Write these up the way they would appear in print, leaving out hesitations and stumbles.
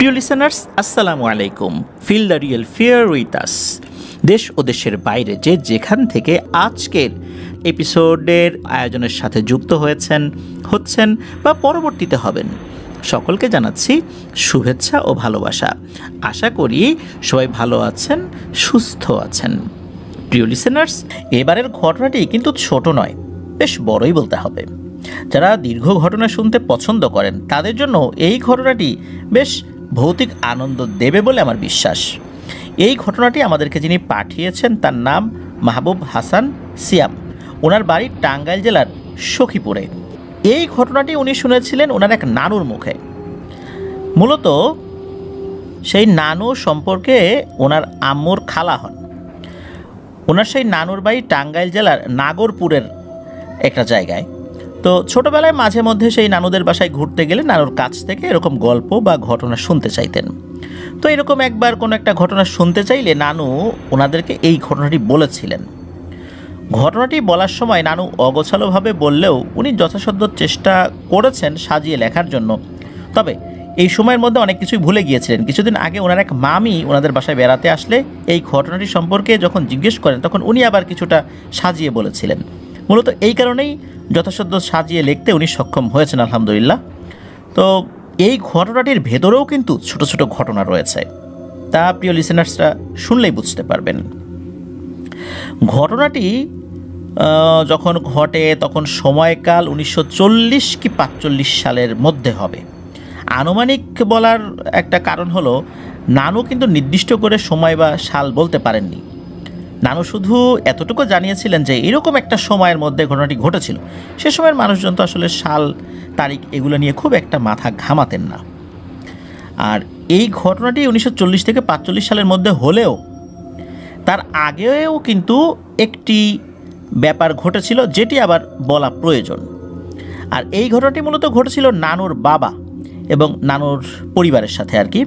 প্রিয় লিসেনার্স, আসসালামু আলাইকুম। Feel the real fear with us. দেশ ও দেশের বাইরে যে যেখান থেকে আজকের এপিসোডের আয়োজনের সাথে যুক্ত হচ্ছেন বা পরবর্তীতে হবেন, সকলকে জানাচ্ছি শুভেচ্ছা ও ভালোবাসা। আশা করি সবাই ভালো আছেন, সুস্থ আছেন। প্রিয় লিসেনার্স, এবারের ঘটনাটি কিন্তু ছোট নয়, বেশ বড়ই বলতে হবে। যারা দীর্ঘ ঘটনা শুনতে পছন্দ করেন তাদের জন্য এই ঘটনাটি বেশ ভৌতিক আনন্দ দেবে বলে আমার বিশ্বাস। এই ঘটনাটি আমাদেরকে যিনি পাঠিয়েছেন তার নাম মাহবুব হাসান সিয়াম। ওনার বাড়ি টাঙ্গাইল জেলার সখীপুরে। এই ঘটনাটি উনি শুনেছিলেন ওনার এক নানুর মুখে। মূলত সেই নানু সম্পর্কে ওনার আম্মুর খালা হন। ওনার সেই নানুর বাড়ি টাঙ্গাইল জেলার নাগরপুরের একটা জায়গায়। তো ছোটোবেলায় মাঝে মধ্যে সেই নানুদের বাসায় ঘুরতে গেলে নানুর কাছ থেকে এরকম গল্প বা ঘটনা শুনতে চাইতেন। তো এরকম একবার কোনো একটা ঘটনা শুনতে চাইলে নানু ওনাদেরকে এই ঘটনাটি বলেছিলেন। ঘটনাটি বলার সময় নানু অগোছালোভাবে বললেও উনি যথাসাধ্য চেষ্টা করেছেন সাজিয়ে লেখার জন্য। তবে এই সময়ের মধ্যে অনেক কিছুই ভুলে গিয়েছিলেন। কিছুদিন আগে ওনার এক মামি ওনাদের বাসায় বেড়াতে আসলে এই ঘটনাটি সম্পর্কে যখন জিজ্ঞেস করেন তখন উনি আবার কিছুটা সাজিয়ে বলেছিলেন। মূলত এই কারণেই যথাসাধ্য সাজিয়ে লিখতে উনি সক্ষম হয়েছেন, আলহামদুলিল্লাহ। তো এই ঘটনাটির ভেতরেও কিন্তু ছোট ছোট ঘটনা রয়েছে, তা প্রিয় লিসেনার্সরা শুনলেই বুঝতে পারবেন। ঘটনাটি যখন ঘটে তখন সময়কাল 1940 কি 45 সালের মধ্যে হবে। আনুমানিক বলার একটা কারণ হলো নানু কিন্তু নির্দিষ্ট করে সময় বা সাল বলতে পারেননি। নানু শুধু এতটুকু জানিয়েছিলেন যে এরকম একটা সময়ের মধ্যে ঘটনাটি ঘটেছিল। সে সময়ের মানুষজন তো আসলে সাল তারিখ এগুলো নিয়ে খুব একটা মাথা ঘামাতেন না। আর এই ঘটনাটি 1940 থেকে 45 সালের মধ্যে হলেও তার আগেও কিন্তু একটি ব্যাপার ঘটেছিল, যেটি আবার বলা প্রয়োজন। আর এই ঘটনাটি মূলত ঘটেছিল নানুর বাবা এবং নানুর পরিবারের সাথে আর কি।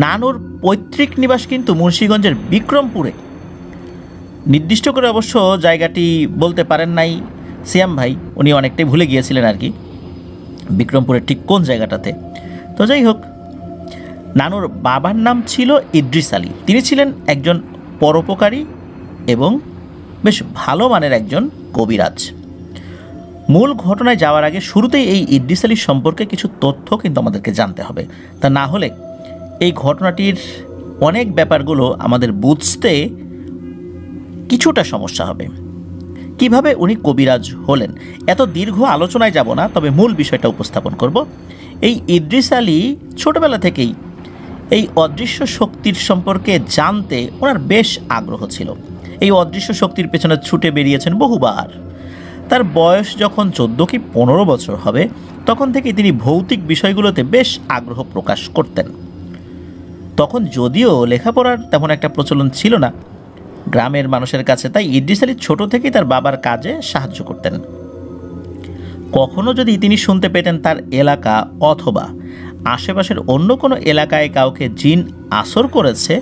নানুর পৈতৃক নিবাস কিন্তু মুন্সিগঞ্জের বিক্রমপুরে। নির্দিষ্ট করে অবশ্য জায়গাটি বলতে পারেন নাই সিয়াম ভাই, উনি অনেকটাই ভুলে গিয়েছিলেন আর কি বিক্রমপুরের ঠিক কোন জায়গাটাতে। তো যাই হোক, নানুর বাবার নাম ছিল ইদ্রিস আলী। তিনি ছিলেন একজন পরোপকারী এবং বেশ ভালো মানের একজন কবিরাজ। মূল ঘটনায় যাওয়ার আগে শুরুতেই এই ইদ্রিস আলীর সম্পর্কে কিছু তথ্য কিন্তু আমাদেরকে জানতে হবে। তা না হলে এই ঘটনাটির অনেক ব্যাপারগুলো আমাদের বুঝতে কিছুটা সমস্যা হবে। কিভাবে উনি কবিরাজ হলেন এত দীর্ঘ আলোচনায় যাব না, তবে মূল বিষয়টা উপস্থাপন করব। এই ইদ্রিস আলী ছোটবেলা থেকেই এই অদৃশ্য শক্তির সম্পর্কে জানতে ওনার বেশ আগ্রহ ছিল। এই অদৃশ্য শক্তির পেছনে ছুটে বেরিয়েছেন বহুবার। তার বয়স যখন 14 কি 15 বছর হবে তখন থেকেই তিনি ভৌতিক বিষয়গুলোতে বেশ আগ্রহ প্রকাশ করতেন। তখন যদিও লেখাপড়ার তেমন একটা প্রচলন ছিল না গ্রামের মানুষের কাছে, তাই ইদ্রিস আলী ছোট থেকেই তার বাবার কাজে সাহায্য করতেন। কখনো যদি তিনি শুনতে পেতেন তার এলাকা অথবা আশেপাশের অন্য কোনো এলাকায় কাউকে জিন আসর করেছে,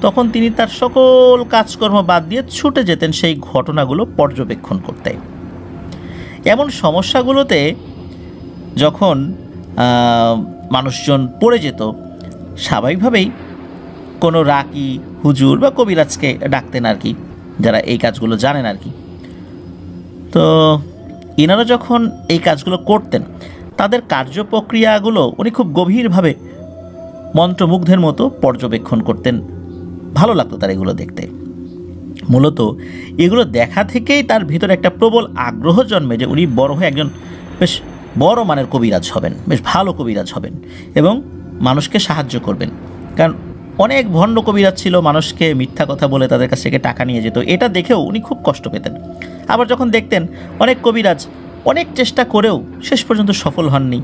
তখন তিনি তার সকল কাজকর্ম বাদ দিয়ে ছুটে যেতেন সেই ঘটনাগুলো পর্যবেক্ষণ করতে। এমন সমস্যাগুলোতে যখন মানুষজন পড়ে যেত, স্বাভাবিকভাবেই কোনো রাকি, হুজুর বা কবিরাজকে ডাকতেন আর কি, যারা এই কাজগুলো জানেন আর কি। তো এনারা যখন এই কাজগুলো করতেন তাদের কার্যপ্রক্রিয়াগুলো উনি খুব গভীরভাবে মন্ত্রমুগ্ধের মতো পর্যবেক্ষণ করতেন। ভালো লাগতো তার এগুলো দেখতে। মূলত এগুলো দেখা থেকেই তার ভিতরে একটা প্রবল আগ্রহ জন্মে যে উনি বড় হয়ে একজন বেশ বড় মানের কবিরাজ হবেন, বেশ ভালো কবিরাজ হবেন এবং মানুষকে সাহায্য করবেন। কারণ অনেক ভণ্ড কবিরাজ ছিল, মানুষকে মিথ্যা কথা বলে তাদের কাছ থেকে টাকা নিয়ে যেত। এটা দেখেও উনি খুব কষ্ট পেতেন। আবার যখন দেখতেন অনেক কবিরাজ অনেক চেষ্টা করেও শেষ পর্যন্ত সফল হননি,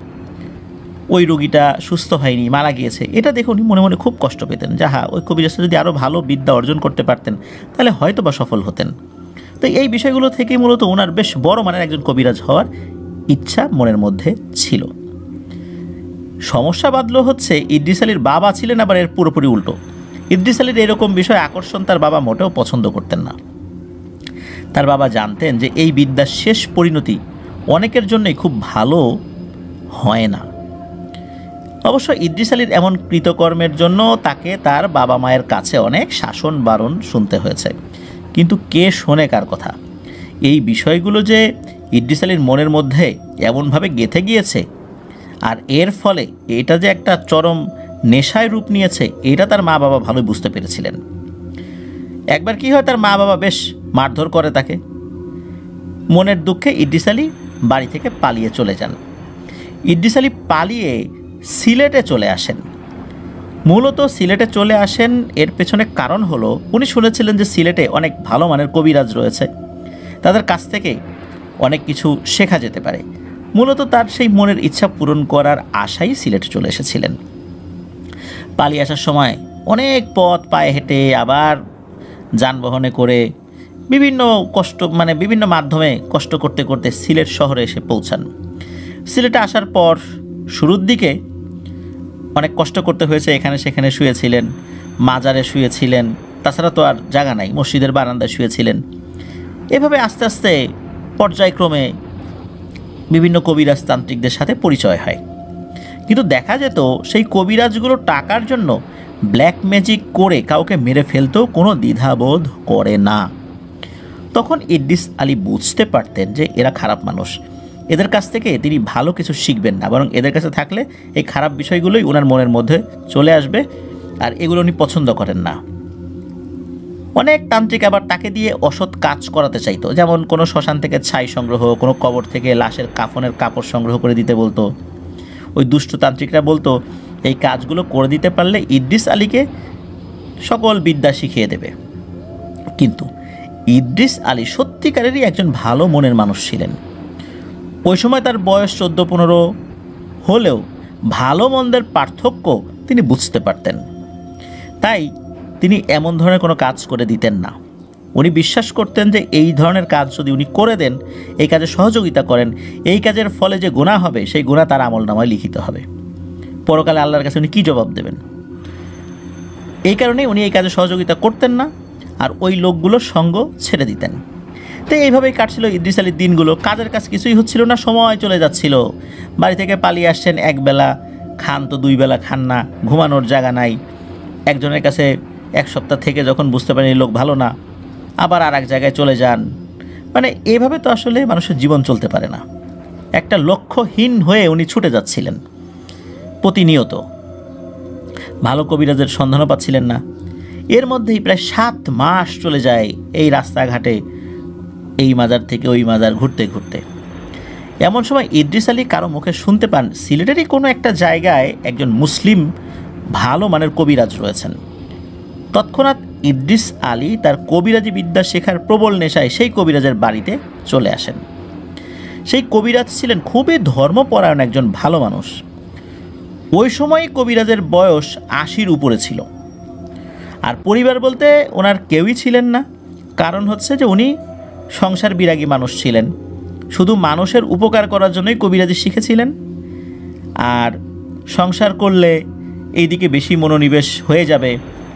ওই রোগীটা সুস্থ হয়নি, মারা গিয়েছে, এটা দেখে উনি মনে মনে খুব কষ্ট পেতেন। যাহা ওই কবিরাজটা যদি আরও ভালো বিদ্যা অর্জন করতে পারতেন তাহলে হয়তো বা সফল হতেন। তো এই বিষয়গুলো থেকে মূলত ওনার বেশ বড় মানের একজন কবিরাজ হওয়ার ইচ্ছা মনের মধ্যে ছিল। সমস্যা বাঁধল হচ্ছে ইদ্রিস আলীর বাবা ছিলেন আবার এর পুরোপুরি উল্টো। ইদ্রিস আলীর এরকম বিষয় আকর্ষণ তার বাবা মোটেও পছন্দ করতেন না। তার বাবা জানতেন যে এই বিদ্যার শেষ পরিণতি অনেকের জন্যই খুব ভালো হয় না। অবশ্য ইদ্রিস আলীর এমন কৃতকর্মের জন্য তাকে তার বাবা মায়ের কাছে অনেক শাসন বারণ শুনতে হয়েছে, কিন্তু কে শোনে কার কথা? এই বিষয়গুলো যে ইদ্রিস আলীর মনের মধ্যে এমনভাবে গেঁথে গিয়েছে, আর এর ফলে এটা যে একটা চরম নেশায় রূপ নিয়েছে, এটা তার মা বাবা ভালোই বুঝতে পেরেছিলেন। একবার কি হয়, তার মা বাবা বেশ মারধর করে তাকে। মনের দুঃখে ইদ্রিস আলী বাড়ি থেকে পালিয়ে চলে যান। ইদ্রিস আলী পালিয়ে সিলেটে চলে আসেন। মূলত সিলেটে চলে আসেন এর পেছনে কারণ হলো, উনি শুনেছিলেন যে সিলেটে অনেক ভালো মানের কবিরাজ রয়েছে, তাদের কাছ থেকে অনেক কিছু শেখা যেতে পারে। মূলত তার সেই মনের ইচ্ছা পূরণ করার আশাই সিলেটে চলে এসেছিলেন। পালিয়ে আসার সময় অনেক পথ পায়ে হেঁটে, আবার যানবাহনে করে, বিভিন্ন মাধ্যমে কষ্ট করতে করতে সিলেট শহরে এসে পৌঁছান। সিলেটে আসার পর শুরুর দিকে অনেক কষ্ট করতে হয়েছে, এখানে সেখানে শুয়েছিলেন, মাজারে শুয়েছিলেন, তাছাড়া তো আর জায়গা নাই, মসজিদের বারান্দায় শুয়েছিলেন। এভাবে আস্তে আস্তে পর্যায়ক্রমে বিভিন্ন কবিরাজ তান্ত্রিকদের সাথে পরিচয় হয়। কিন্তু দেখা যেত সেই কবিরাজগুলো টাকার জন্য ব্ল্যাক ম্যাজিক করে কাউকে মেরে ফেলতেও কোনো দ্বিধাবোধ করে না। তখন ইদ্রিস আলী বুঝতে পারতেন যে এরা খারাপ মানুষ, এদের কাছ থেকে তিনি ভালো কিছু শিখবেন না, বরং এদের কাছে থাকলে এই খারাপ বিষয়গুলোই ওনার মনের মধ্যে চলে আসবে, আর এগুলো উনি পছন্দ করেন না। অনেক তান্ত্রিক আবার তাকে দিয়ে অসৎ কাজ করাতে চাইতো, যেমন কোনো শ্মশান থেকে ছাই সংগ্রহ, কোনো কবর থেকে লাশের কাফনের কাপড় সংগ্রহ করে দিতে বলতো। ওই দুষ্ট তান্ত্রিকরা বলতো এই কাজগুলো করে দিতে পারলে ইদ্রিস আলীকে সকল বিদ্যা শিখিয়ে দেবে। কিন্তু ইদ্রিস আলী সত্যিকারেরই একজন ভালো মনের মানুষ ছিলেন। ওই সময় তার বয়স 14-15 হলেও ভালো মন্দের পার্থক্য তিনি বুঝতে পারতেন। তাই তিনি এমন ধরনের কোনো কাজ করে দিতেন না। উনি বিশ্বাস করতেন যে এই ধরনের কাজ যদি উনি করে দেন, এই কাজে সহযোগিতা করেন, এই কাজের ফলে যে গুনাহ হবে সেই গুনাহ তার আমলনামায় লিখিত হবে। পরকালে আল্লাহর কাছে উনি কী জবাব দেবেন? এই কারণেই উনি এই কাজে সহযোগিতা করতেন না, আর ওই লোকগুলোর সঙ্গ ছেড়ে দিতেন। তো এইভাবেই কাটছিল ইদ্রিস আলীর দিনগুলো। কাজের কাজ কিছুই হচ্ছিল না, সময় চলে যাচ্ছিল। বাড়ি থেকে পালিয়ে আসছেন, একবেলা খান তো 2 বেলা খান না, ঘুমানোর জায়গা নাই। একজনের কাছে 1 সপ্তাহ থেকে যখন বুঝতে পারেন এই লোক ভালো না, আবার আর এক জায়গায় চলে যান। এভাবে তো আসলে মানুষের জীবন চলতে পারে না। একটা লক্ষ্যহীন হয়ে উনি ছুটে যাচ্ছিলেন প্রতিনিয়ত, ভালো কবিরাজের সন্ধানও পাচ্ছিলেন না। এর মধ্যেই প্রায় 7 মাস চলে যায় এই রাস্তাঘাটে এই মাজার থেকে ওই মাজার ঘুরতে ঘুরতে। এমন সময় ইদ্রিস আলী কারো মুখে শুনতে পান সিলেটেরই কোনো একটা জায়গায় একজন মুসলিম ভালো মানের কবিরাজ রয়েছেন। তৎক্ষণাৎ ইদ্রিস আলী তার কবিরাজি বিদ্যা শেখার প্রবল নেশায় সেই কবিরাজের বাড়িতে চলে আসেন। সেই কবিরাজ ছিলেন খুবই ধর্মপরায়ণ একজন ভালো মানুষ। ওই সময় কবিরাজের বয়স 80-র উপরে ছিল। আর পরিবার বলতে ওনার কেউই ছিলেন না। কারণ হচ্ছে যে উনি সংসার বিরাগী মানুষ ছিলেন, শুধু মানুষের উপকার করার জন্যই কবিরাজি শিখেছিলেন। আর সংসার করলে এইদিকে বেশি মনোনিবেশ হয়ে যাবে,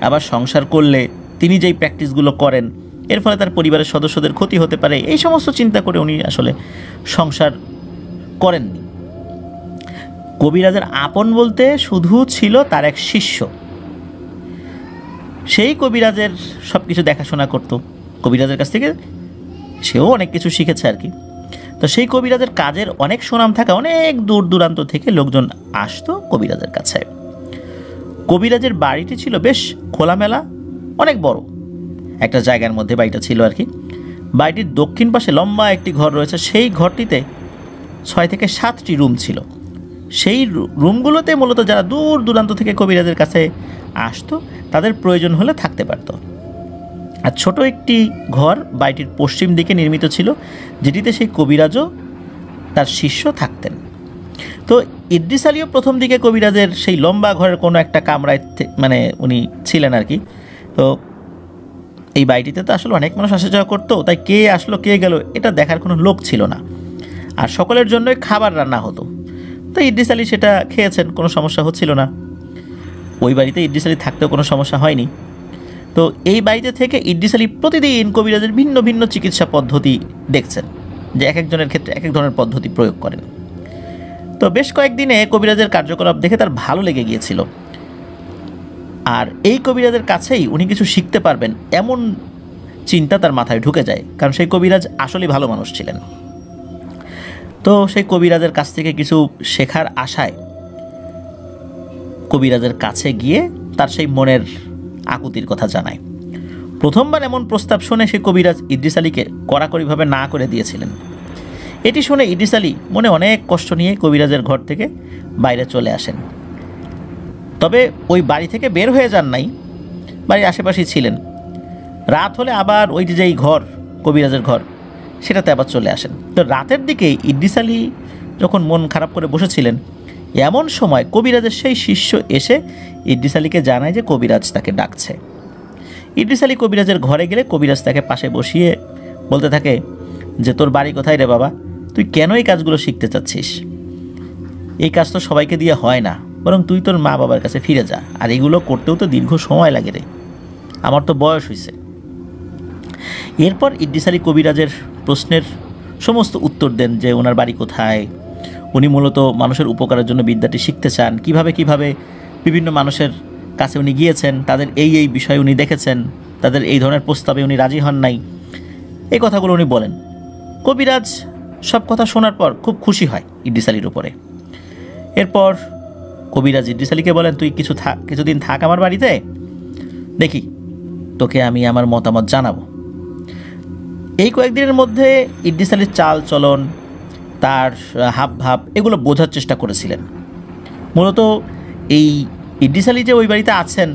আবার সংসার করলে তিনি যেই প্র্যাকটিসগুলো করেন এর ফলে তার পরিবারের সদস্যদের ক্ষতি হতে পারে, এই সমস্ত চিন্তা করে উনি আসলে সংসার করেননি। কবিরাজের আপন বলতে শুধু ছিল তার এক শিষ্য। সেই কবিরাজের সব কিছু দেখাশোনা করতো, কবিরাজের কাছ থেকে সেও অনেক কিছু শিখেছে আর কি। তো সেই কবিরাজের কাজের অনেক সুনাম থাকা অনেক দূর দূরান্ত থেকে লোকজন আসতো কবিরাজের কাছে। কবিরাজের বাড়িটি ছিল বেশ খোলামেলা, অনেক বড় একটা জায়গার মধ্যে বাড়িটা ছিল আর কি। বাড়িটির দক্ষিণ পাশে লম্বা একটি ঘর রয়েছে, সেই ঘরটিতে 6 থেকে 7টি রুম ছিল। সেই রুমগুলোতে মূলত যারা দূর দূরান্ত থেকে কবিরাজের কাছে আসতো তাদের প্রয়োজন হলে থাকতে পারত। আর ছোট একটি ঘর বাড়িটির পশ্চিম দিকে নির্মিত ছিল, যেটিতে সেই কবিরাজও তার শিষ্য থাকতেন। তো ইদ্রিস আলীও প্রথম দিকে কবিরাজের সেই লম্বা ঘরের কোনো একটা কামরায় উনি ছিলেন আর কি। তো এই বাড়িটিতে তো আসলে অনেক মানুষ আসা যাওয়া করতো, তাই কে আসলো কে গেল এটা দেখার কোনো লোক ছিল না। আর সকলের জন্যই খাবার রান্না হতো। তো ইদ্রিস আলী সেটা খেয়েছেন, কোনো সমস্যা হচ্ছিল না। ওই বাড়িতে ইদ্রিস আলী থাকতেও কোনো সমস্যা হয়নি। তো এই বাড়িতে থেকে ইদ্রিস আলী প্রতিদিন কবিরাজের ভিন্ন ভিন্ন চিকিৎসা পদ্ধতি দেখছেন, যে এক একজনের ক্ষেত্রে এক এক ধরনের পদ্ধতি প্রয়োগ করেন। তো বেশ কয়েকদিনে কবিরাজের কার্যকলাপ দেখে তার ভালো লেগে গিয়েছিল, আর এই কবিরাজের কাছেই উনি কিছু শিখতে পারবেন এমন চিন্তা তার মাথায় ঢুকে যায়, কারণ সেই কবিরাজ আসলেই ভালো মানুষ ছিলেন। তো সেই কবিরাজের কাছ থেকে কিছু শেখার আশায় কবিরাজের কাছে গিয়ে তার সেই মনের আকুতির কথা জানায়। প্রথমবার এমন প্রস্তাব শুনে সেই কবিরাজ ইদ্রিস আলীকে কড়াকড়িভাবে না করে দিয়েছিলেন। এটি শুনে ইদ্রিস আলী মনে অনেক কষ্ট নিয়ে কবিরাজের ঘর থেকে বাইরে চলে আসেন। তবে ওই বাড়ি থেকে বের হয়ে যান নাই, বাড়ির আশেপাশেই ছিলেন। রাত হলে আবার ওই যেই ঘর, কবিরাজের ঘর, সেটাতে আবার চলে আসেন। তো রাতের দিকে ইদ্রিস আলী যখন মন খারাপ করে বসেছিলেন, এমন সময় কবিরাজের সেই শিষ্য এসে ইদ্রিস আলীকে জানায় যে কবিরাজ তাকে ডাকছে। ইদ্রিস আলী কবিরাজের ঘরে গেলে কবিরাজ তাকে পাশে বসিয়ে বলতে থাকে যে তোর বাড়ি কোথায় রে বাবা, তুই কেন এই কাজগুলো শিখতে চাচ্ছিস? এই কাজ তো সবাইকে দিয়ে হয় না, বরং তুই তোর মা বাবার কাছে ফিরে যা, আর এগুলো করতেও তো দীর্ঘ সময় লাগে রে, আমার তো বয়স হয়েছে। এরপর ইদ্রিস আলী কবিরাজের প্রশ্নের সমস্ত উত্তর দেন যে ওনার বাড়ি কোথায়, উনি মূলত মানুষের উপকারের জন্য বিদ্যাটি শিখতে চান, কিভাবে বিভিন্ন মানুষের কাছে উনি গিয়েছেন, তাদের এই বিষয় উনি দেখেছেন, তাদের এই ধরনের প্রস্তাবে উনি রাজি হন নাই, এই কথাগুলো উনি বলেন। কবিরাজ সব কথা শোনার পর খুব খুশি হয় ইদ্রিস আলীর উপরে। এরপর কবিরাজ ইদ্রিস আলীকে বলেন তুই কিছুদিন থাক আমার বাড়িতে, দেখি তোকে আমি আমার মতামত জানাবো। এই কয়েকদিনের মধ্যে ইদ্রিস আলীর চাল চলন, তার হাব ভাব, এগুলো বোঝার চেষ্টা করেছিলেন। মূলত এই ইদ্রিস আলী যে ওই বাড়িতে আছেন,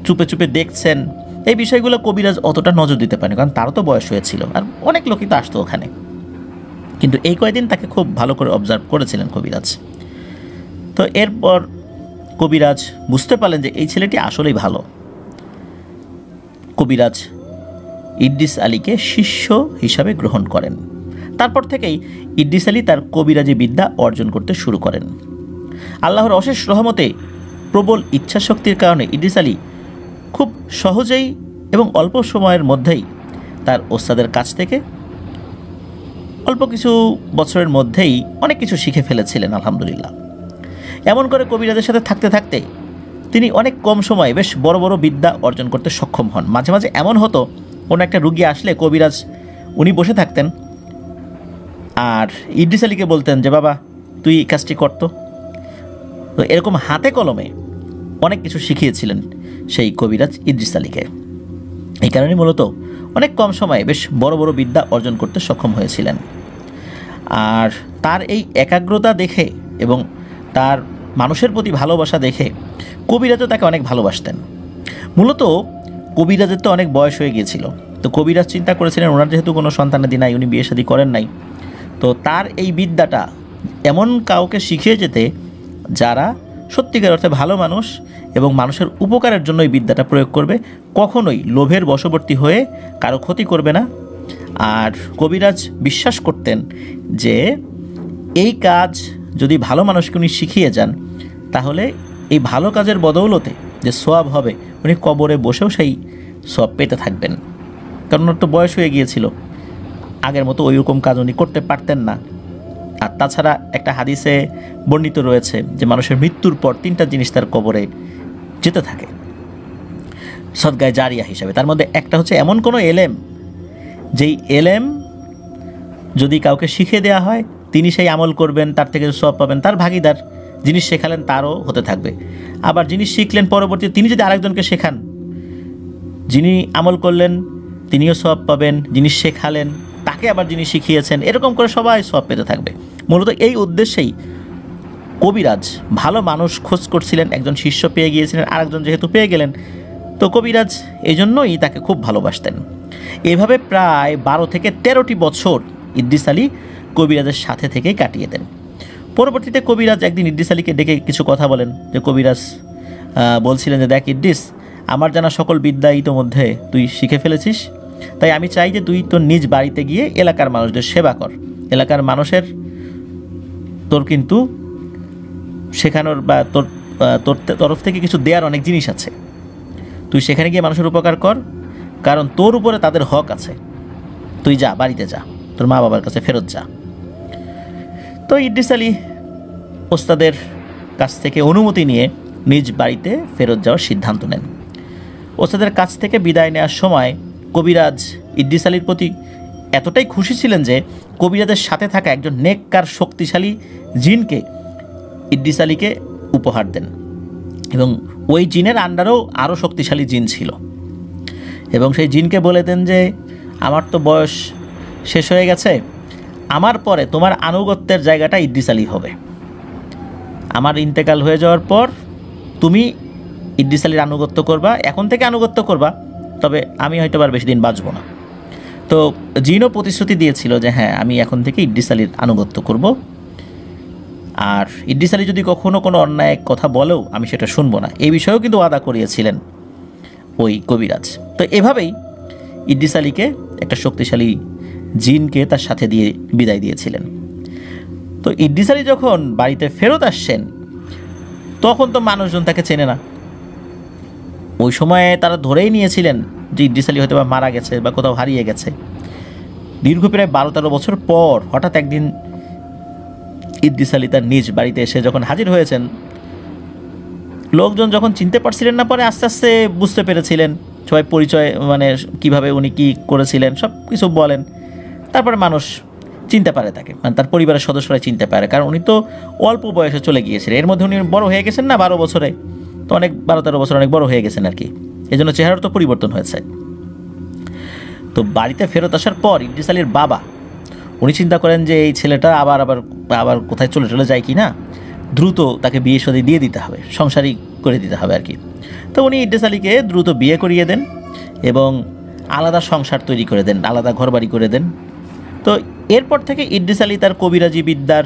চুপে চুপে দেখছেন, এই বিষয়গুলো কবিরাজ অতটা নজর দিতে পারেনি, কারণ তারও তো বয়স হয়েছিল আর অনেক লোকই তো আসতো ওখানে। কিন্তু এই কয়েকদিন তাকে খুব ভালো করে অবজার্ভ করেছিলেন কবিরাজ। তো এরপর কবিরাজ বুঝতে পারলেন যে এই ছেলেটি আসলেই ভালো। কবিরাজ ইদ্রিস আলীকে শিষ্য হিসাবে গ্রহণ করেন। তারপর থেকেই ইদ্রিস আলী তার কবিরাজি বিদ্যা অর্জন করতে শুরু করেন। আল্লাহর অশেষ রহমতে প্রবল ইচ্ছাশক্তির কারণে ইদ্রিস আলী খুব সহজেই এবং অল্প সময়ের মধ্যেই তার ওস্তাদের কাছ থেকে অল্প কিছু বছরের মধ্যেই অনেক কিছু শিখে ফেলেছিলেন আলহামদুলিল্লাহ। এমন করে কবিরাজের সাথে থাকতে থাকতে তিনি অনেক কম সময়ে বেশ বড় বড় বিদ্যা অর্জন করতে সক্ষম হন। মাঝে মাঝে এমন হতো, কোনো একটা রুগী আসলে কবিরাজ উনি বসে থাকতেন আর ইদ্রিস আলীকে বলতেন যে বাবা তুই এই কাজটি করতো। তো এরকম হাতে কলমে অনেক কিছু শিখিয়েছিলেন সেই কবিরাজ ইদ্রিস আলীকে। এই কারণে মূলত অনেক কম সময়ে বেশ বড় বড় বিদ্যা অর্জন করতে সক্ষম হয়েছিলেন। আর তার এই একাগ্রতা দেখে এবং তার মানুষের প্রতি ভালোবাসা দেখে কবিরাজও তাকে অনেক ভালোবাসতেন। মূলত কবিরাজের তো অনেক বয়স হয়ে গিয়েছিল, তো কবিরাজ চিন্তা করেছিলেন ওনার যেহেতু কোনো সন্তানাদি নাই, উনি বিয়ে শাদী করেন নাই, তো তার এই বিদ্যাটা এমন কাউকে শিখিয়ে যেতে যারা সত্যিকার অর্থে ভালো মানুষ এবং মানুষের উপকারের জন্য এই বিদ্যাটা প্রয়োগ করবে, কখনোই লোভের বশবর্তী হয়ে কারো ক্ষতি করবে না। আর কবিরাজ বিশ্বাস করতেন যে এই কাজ যদি ভালো মানুষকে উনি শিখিয়ে যান, তাহলে এই ভালো কাজের বদৌলতে যে সওয়াব হবে, উনি কবরে বসেও সেই সওয়াব পেতে থাকবেন। কারণ ওর তো বয়স হয়ে গিয়েছিল, আগের মতো ওই রকম কাজ উনি করতে পারতেন না। আর তাছাড়া একটা হাদিসে বর্ণিত রয়েছে যে মানুষের মৃত্যুর পর 3টা জিনিস তার কবরে যেতে থাকে সদগায়ে জারিয়া হিসাবে। তার মধ্যে একটা হচ্ছে এমন কোনো এলেম, যেই এলেম যদি কাউকে শিখিয়ে দেওয়া হয় তিনি সেই আমল করবেন, তার থেকে সওয়াব পাবেন, তার ভাগিদার জিনিস শেখালেন তারও হতে থাকবে। আবার জিনিস শিখলেন পরবর্তীতে তিনি যদি আরেকজনকে শেখান, যিনি আমল করলেন তিনিও সওয়াব পাবেন, জিনিস শেখালেন তাকে আবার যিনি শিখিয়েছেন, এরকম করে সবাই সওয়াব পেতে থাকবে। মূলত এই উদ্দেশ্যেই কবিরাজ ভালো মানুষ খোঁজ করছিলেন, একজন শিষ্য পেয়ে গিয়েছিলেন, আরেকজন যেহেতু পেয়ে গেলেন, তো কবিরাজ এই জন্যই তাকে খুব ভালোবাসতেন। এভাবে প্রায় 12 থেকে 13টি বছর ইদ্রিস আলী কবিরাজের সাথে থেকেই কাটিয়ে দেন। পরবর্তীতে কবিরাজ একদিন ইদ্রিস আলীকে ডেকে কিছু কথা বলেন, যে কবিরাজ বলছিলেন যে দেখ ইদ্রিস, আমার জানা সকল বিদ্যা ইতোমধ্যে তুই শিখে ফেলেছিস, তাই আমি চাই যে তুই তোর নিজ বাড়িতে গিয়ে এলাকার মানুষদের সেবা কর। এলাকার মানুষের তোর কিন্তু শেখানোর বা তোর তরফ থেকে কিছু দেওয়ার অনেক জিনিস আছে, তুই সেখানে গিয়ে মানুষের উপকার কর, কারণ তোর উপরে তাদের হক আছে। তুই যা, বাড়িতে যা, তোর মা বাবার কাছে ফেরত যা। তো ইদ্রিস আলী ওস্তাদের কাছ থেকে অনুমতি নিয়ে নিজ বাড়িতে ফেরত যাওয়ার সিদ্ধান্ত নেন। ওস্তাদের কাছ থেকে বিদায় নেওয়ার সময় কবিরাজ ইদ্রিস আলীর প্রতি এতটাই খুশি ছিলেন যে কবিরাজের সাথে থাকা একজন নেককার শক্তিশালী জিনকে ইদ্রিস আলীকে উপহার দেন, এবং ওই জিনের আন্ডারেও আরও শক্তিশালী জিন ছিল, এবং সেই জিনকে বলে দেন যে আমার তো বয়স শেষ হয়ে গেছে, আমার পরে তোমার আনুগত্যের জায়গাটা ইদ্রিস আলী হবে। আমার ইন্তেকাল হয়ে যাওয়ার পর তুমি ইদ্রিস আলীর আনুগত্য করবা, এখন থেকে আনুগত্য করবা, তবে আমি হয়তো আর বেশি দিন বাঁচব না। তো জিনও প্রতিশ্রুতি দিয়েছিল যে হ্যাঁ, আমি এখন থেকে ইদ্রিস আলীর আনুগত্য করব, আর ইদ্রিস আলী যদি কখনও কোনো অন্যায় কথা বলেও আমি সেটা শুনবো না, এই বিষয়েও কিন্তু ওয়াদা করিয়েছিলেন ওই কবিরাজ। তো এভাবেই ইদ্রিস আলীকে একটা শক্তিশালী জিনকে তার সাথে দিয়ে বিদায় দিয়েছিলেন। তো ইদ্রিস আলী যখন বাড়িতে ফেরত আসছেন তখন তো মানুষজন তাকে চেনে না। ওই সময়ে তারা ধরেই নিয়েছিলেন যে ইদ্রিস আলী হয়তো বা মারা গেছে বা কোথাও হারিয়ে গেছে। দীর্ঘ প্রায় 12-13 বছর পর হঠাৎ একদিন ইদ্রিস আলী তার নিজ বাড়িতে এসে যখন হাজির হয়েছেন, লোকজন যখন চিনতে পারছিলেন না, পরে আস্তে আস্তে বুঝতে পেরেছিলেন, সবাই পরিচয় মানে কিভাবে উনি কী করেছিলেন সব কিছু বলেন, তারপরে মানুষ চিনতে পারে তাকে, মানে তার পরিবারের সদস্যরা চিনতে পারে, কারণ উনি তো অল্প বয়সে চলে গিয়েছিলেন। এর মধ্যে উনি বড় হয়ে গেছেন না, 12 বছরে, তো অনেক 12-13 বছর অনেক বড় হয়ে গেছেন আর কি, এই জন্য চেহারার তো পরিবর্তন হয়েছে। তো বাড়িতে ফেরত আসার পর ইদ্রিস আলীর বাবা উনি চিন্তা করেন যে এই ছেলেটা আবার আবার আবার কোথায় চলে যায় কি না, দ্রুত তাকে বিয়ে শাদী দিয়ে দিতে হবে, সংসারই করে দিতে হবে আর কি। তো উনি ইদ্রিস আলীকে দ্রুত বিয়ে করিয়ে দেন এবং আলাদা সংসার তৈরি করে দেন, আলাদা ঘরবাড়ি করে দেন। তো এরপর থেকে ইদ্রিস আলী তার কবিরাজি বিদ্যার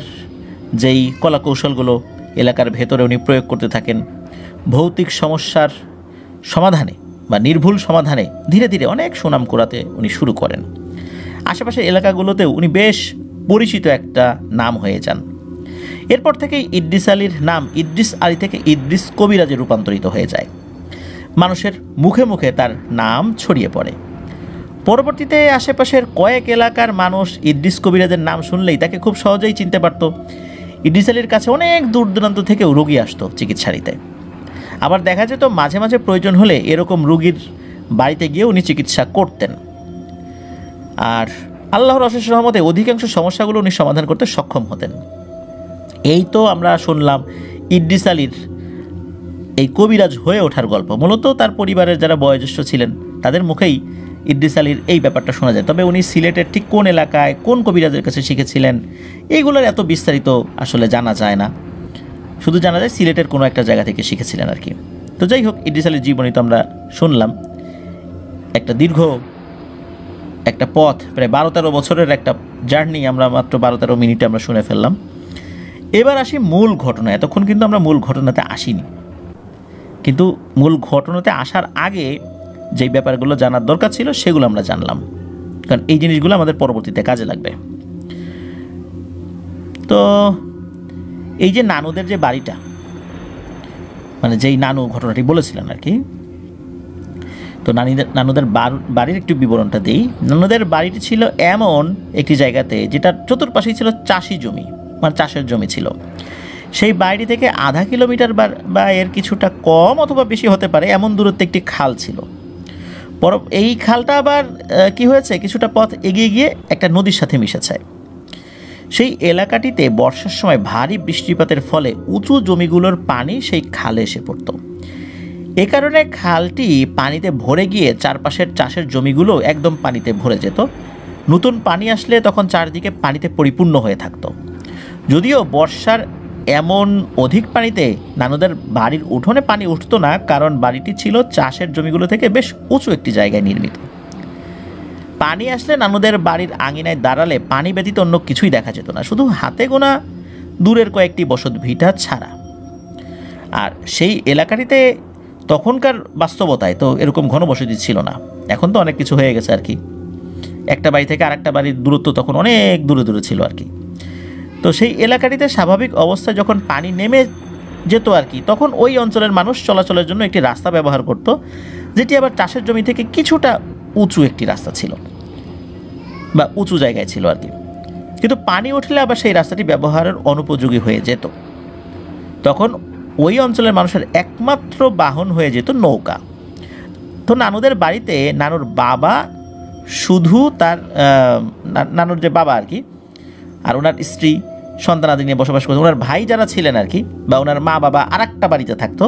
যেই কলাকৌশলগুলো এলাকার ভেতরে উনি প্রয়োগ করতে থাকেন, ভৌতিক সমস্যার সমাধানে বা নির্ভুল সমাধানে ধীরে ধীরে অনেক সুনাম কুড়াতে উনি শুরু করেন। আশেপাশের এলাকাগুলোতেও উনি বেশ পরিচিত একটা নাম হয়ে যান। এরপর থেকেই ইদ্রিস আলীর নাম ইদ্রিস আলী থেকে ইদ্রিস কবিরাজে রূপান্তরিত হয়ে যায়। মানুষের মুখে মুখে তার নাম ছড়িয়ে পড়ে। পরবর্তীতে আশেপাশের কয়েক এলাকার মানুষ ইদ্রিস কবিরাজের নাম শুনলেই তাকে খুব সহজেই চিনতে পারত। ইদ্রিস আলীর কাছে অনেক দূর দূরান্ত থেকে রোগী আসতো চিকিৎসা নিতে। আবার দেখা যেত মাঝে মাঝে প্রয়োজন হলে এরকম রোগীর বাড়িতে গিয়ে উনি চিকিৎসা করতেন। আর আল্লাহর অশেষ রহমতে অধিকাংশ সমস্যাগুলো উনি সমাধান করতে সক্ষম হতেন। এই তো আমরা শুনলাম ইদ্রিস আলীর এই কবিরাজ হয়ে ওঠার গল্প। মূলত তার পরিবারের যারা বয়োজ্যেষ্ঠ ছিলেন তাদের মুখেই ইদ্রিস আলীর এই ব্যাপারটা শোনা যায়। তবে উনি সিলেটের ঠিক কোন এলাকায় কোন কবিরাজের কাছে শিখেছিলেন এইগুলোর এত বিস্তারিত আসলে জানা যায় না, শুধু জানা যায় সিলেটের কোনো একটা জায়গা থেকে শিখেছিলেন আর কি। তো যাই হোক, ইদ্রিস আলীর জীবনী তো আমরা শুনলাম, একটা দীর্ঘ একটা পথ, প্রায় 12-13 বছরের একটা জার্নি আমরা মাত্র 12-13 মিনিটে আমরা শুনে ফেললাম। এবার আসি মূল ঘটনা। এতক্ষণ কিন্তু আমরা মূল ঘটনাতে আসিনি, কিন্তু মূল ঘটনাতে আসার আগে যেই ব্যাপারগুলো জানার দরকার ছিল সেগুলো আমরা জানলাম, কারণ এই জিনিসগুলো আমাদের পরবর্তীতে কাজে লাগবে। তো এই যে নানুদের যে বাড়িটা, মানে যেই নানু ঘটনাটি বলেছিলেন আর কি, তো নানুদের বাড়ির একটু বিবরণটা দিই। নানুদের বাড়িটি ছিল এমন একটি জায়গাতে যেটার চতুর্পাশেই ছিল চাষি জমি, মানে চাষের জমি ছিল। সেই বাড়ি থেকে আধা কিলোমিটার বা এর কিছুটা কম অথবা বেশি হতে পারে এমন দূরত্বে একটি খাল ছিল। এই খালটা আবার কি হয়েছে, কিছুটা পথ এগিয়ে গিয়ে একটা নদীর সাথে মিশেছে। সেই এলাকাটিতে বর্ষার সময় ভারী বৃষ্টিপাতের ফলে উঁচু জমিগুলোর পানি সেই খালে এসে পড়ত। এ কারণে খালটি পানিতে ভরে গিয়ে চারপাশের চাষের জমিগুলো একদম পানিতে ভরে যেত। নতুন পানি আসলে তখন চারদিকে পানিতে পরিপূর্ণ হয়ে থাকত। যদিও বর্ষার এমন অধিক পানিতে নানুদের বাড়ির উঠোনে পানি উঠতো না, কারণ বাড়িটি ছিল চাষের জমিগুলো থেকে বেশ উঁচু একটি জায়গায় নির্মিত। পানি আসলে নানুদের বাড়ির আঙিনায় দাঁড়ালে পানি ব্যতীত অন্য কিছুই দেখা যেত না, শুধু হাতে গোনা দূরের কয়েকটি বসত ভিটা ছাড়া। আর সেই এলাকাটিতে তখনকার বাস্তবতায় তো এরকম ঘনবসতি ছিল না, এখন তো অনেক কিছু হয়ে গেছে আর কি। একটা বাড়ি থেকে আরেকটা বাড়ির দূরত্ব তখন অনেক দূরে দূরে ছিল আর কি। তো সেই এলাকাটিতে স্বাভাবিক অবস্থায় যখন পানি নেমে যেত আর কি, তখন ওই অঞ্চলের মানুষ চলাচলের জন্য একটি রাস্তা ব্যবহার করত, যেটি আবার চাষের জমি থেকে কিছুটা উঁচু একটি রাস্তা ছিল বা উঁচু জায়গায় ছিল আর কি। কিন্তু পানি উঠলে আবার সেই রাস্তাটি ব্যবহারের অনুপযোগী হয়ে যেত। তখন ওই অঞ্চলের মানুষের একমাত্র বাহন হয়ে যেত নৌকা। তো নানুদের বাড়িতে নানুর বাবা শুধু তার নানুর যে বাবা আর কি, আর ওনার স্ত্রী সন্তানাদি নিয়ে বসবাস করতো। ওনার ভাই যারা ছিলেন আর কি, বা ওনার মা বাবা আর একটা বাড়িতে থাকতো।